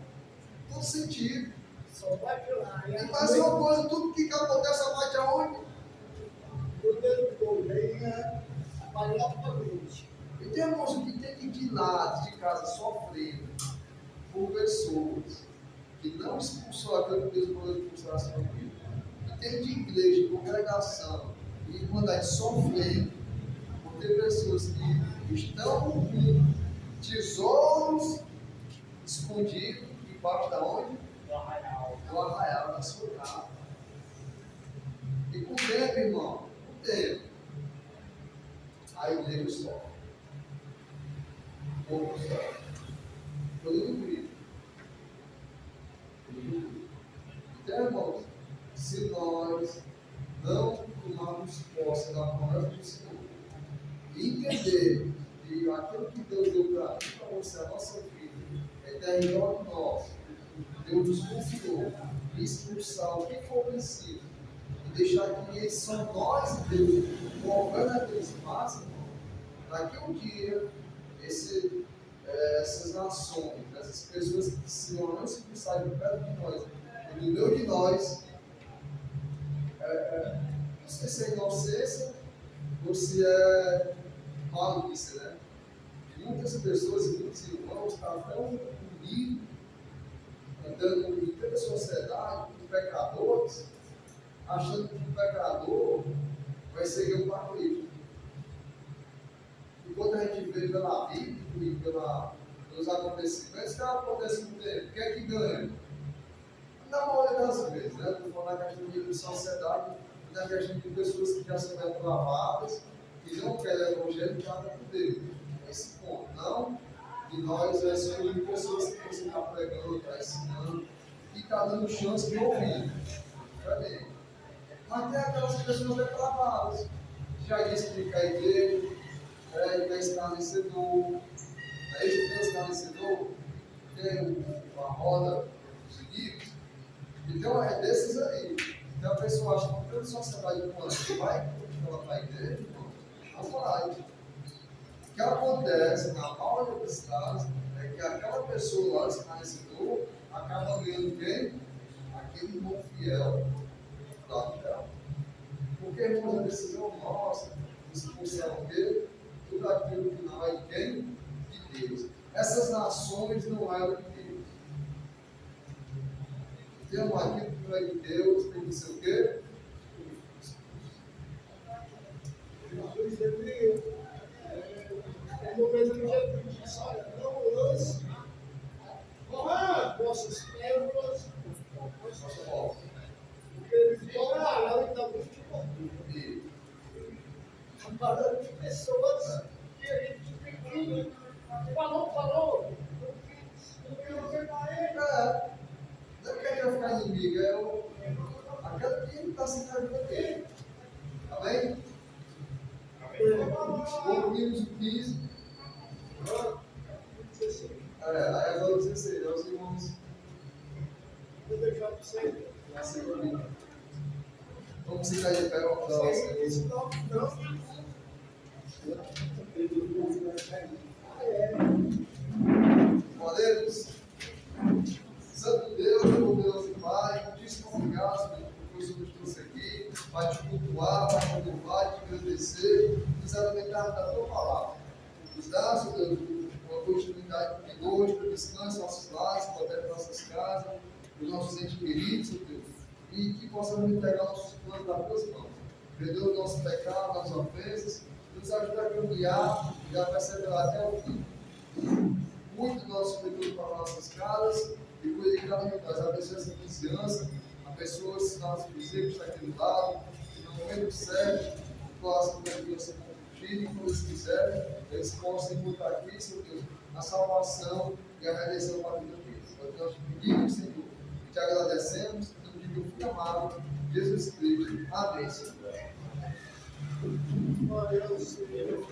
tudo sentido. Só bate lá. E faz uma coisa, tudo que acontece, só bate aonde? O dedo do povo aí é a maior potente. E tem irmãos que tem de lá de casa sofrendo por pessoas que não expulsou aquilo que Deus mandou expulsar a sua vida. E tem de igreja, congregação e irmandade sofrendo por ter pessoas que estão com tesouros escondidos debaixo da onde? Do arraial da sua casa. E com o tempo, irmão, com o tempo, a igreja sofre. O povo sofre. Todo mundo grita. Então, irmãos, se nós não tomarmos posse da promessa do Senhor e entender que aquilo que Deus deu para você, a nossa vida, é território nosso, Deus nos confiou de expulsar o que for preciso e deixar que eles são nós e Deus colocando aqueles passos, para que um dia essas nações, essas pessoas que se não se expulsarem perto de nós, e do meio de nós, não sei se é inocência ou se é malícia, né? E muitas pessoas e muitos irmãos estão tão unidos, andando em toda a sociedade, com pecadores, achando que o pecador vai seguir o pacolismo. E quando a gente vê pela Bíblia e pelos acontecimentos, o que acontece com o tempo? Quem é que ganha? Na maioria das vezes, né? Estou falando na questão de sociedade, na questão de pessoas que já são depravadas, que não querem evangelho, que nada por Deus. Esse ponto, não de nós sermos pessoas que você está pregando, está ensinando, e está dando chance de ouvir. Diferente. Mas tem aquelas pessoas depravadas, que já disse que a igreja é esclarecedor, é isso que é esclarecedor, tem uma roda de livros. Então é desses aí. Então a pessoa acha que toda sociedade humana vai continuar para a igreja, não vai. O que acontece na maioria dos casos é que aquela pessoa lá, esclarecedor, acaba ganhando quem? Aquele irmão fiel da fé. Porque, irmãos, a decisão nossa de expulsar o quê? Tudo aquilo que não é de quem? De Deus. Essas nações não eram de Deus. Então, aquilo que não é de Deus tem que ser o quê? Jesus ele, no momento que Jesus disse, olha, não lance vossas pérolas, porque eles morarão e talvez te morrer. Falando de pessoas que a gente pediu, falou, não quero ver Não é que a gente vai ficar inimigo, aquele que está sentado com ele. Amém? Concluímos o 15. Aí agora o 16, os irmãos. Vou deixar para você. Na segunda. Vamos ficar de pé para dar o Senhor. Podemos? Santo Deus, Deus e Pai, diz vai te cultuar, vai te louvar, te agradecer, nos alimentar da tua palavra. Nos dá, Senhor Deus, uma continuidade de noite, para descanso em nossos lares, proteger nossas casas, os nossos entes queridos, Senhor Deus, e que possamos entregar nossos planos nas tuas mãos. Perdoa o nosso pecado, nossas ofensas, nos ajuda a caminhar e a perseverar até o fim. Cuide do nosso futuro para nossas casas e cuide de cada um de nós. Abençoe essa vizinhança, abençoe os nossos vizinhos que estão aqui do lado, que no momento certo possam ter ser contigo e quando eles quiserem, eles possam encontrar aqui, Senhor Deus, a salvação e a redenção para a vida deles. Nós te pedimos, Senhor, e te agradecemos, no nome de teu Filho amado, Jesus Cristo. Amém, Senhor. Glória ao Senhor.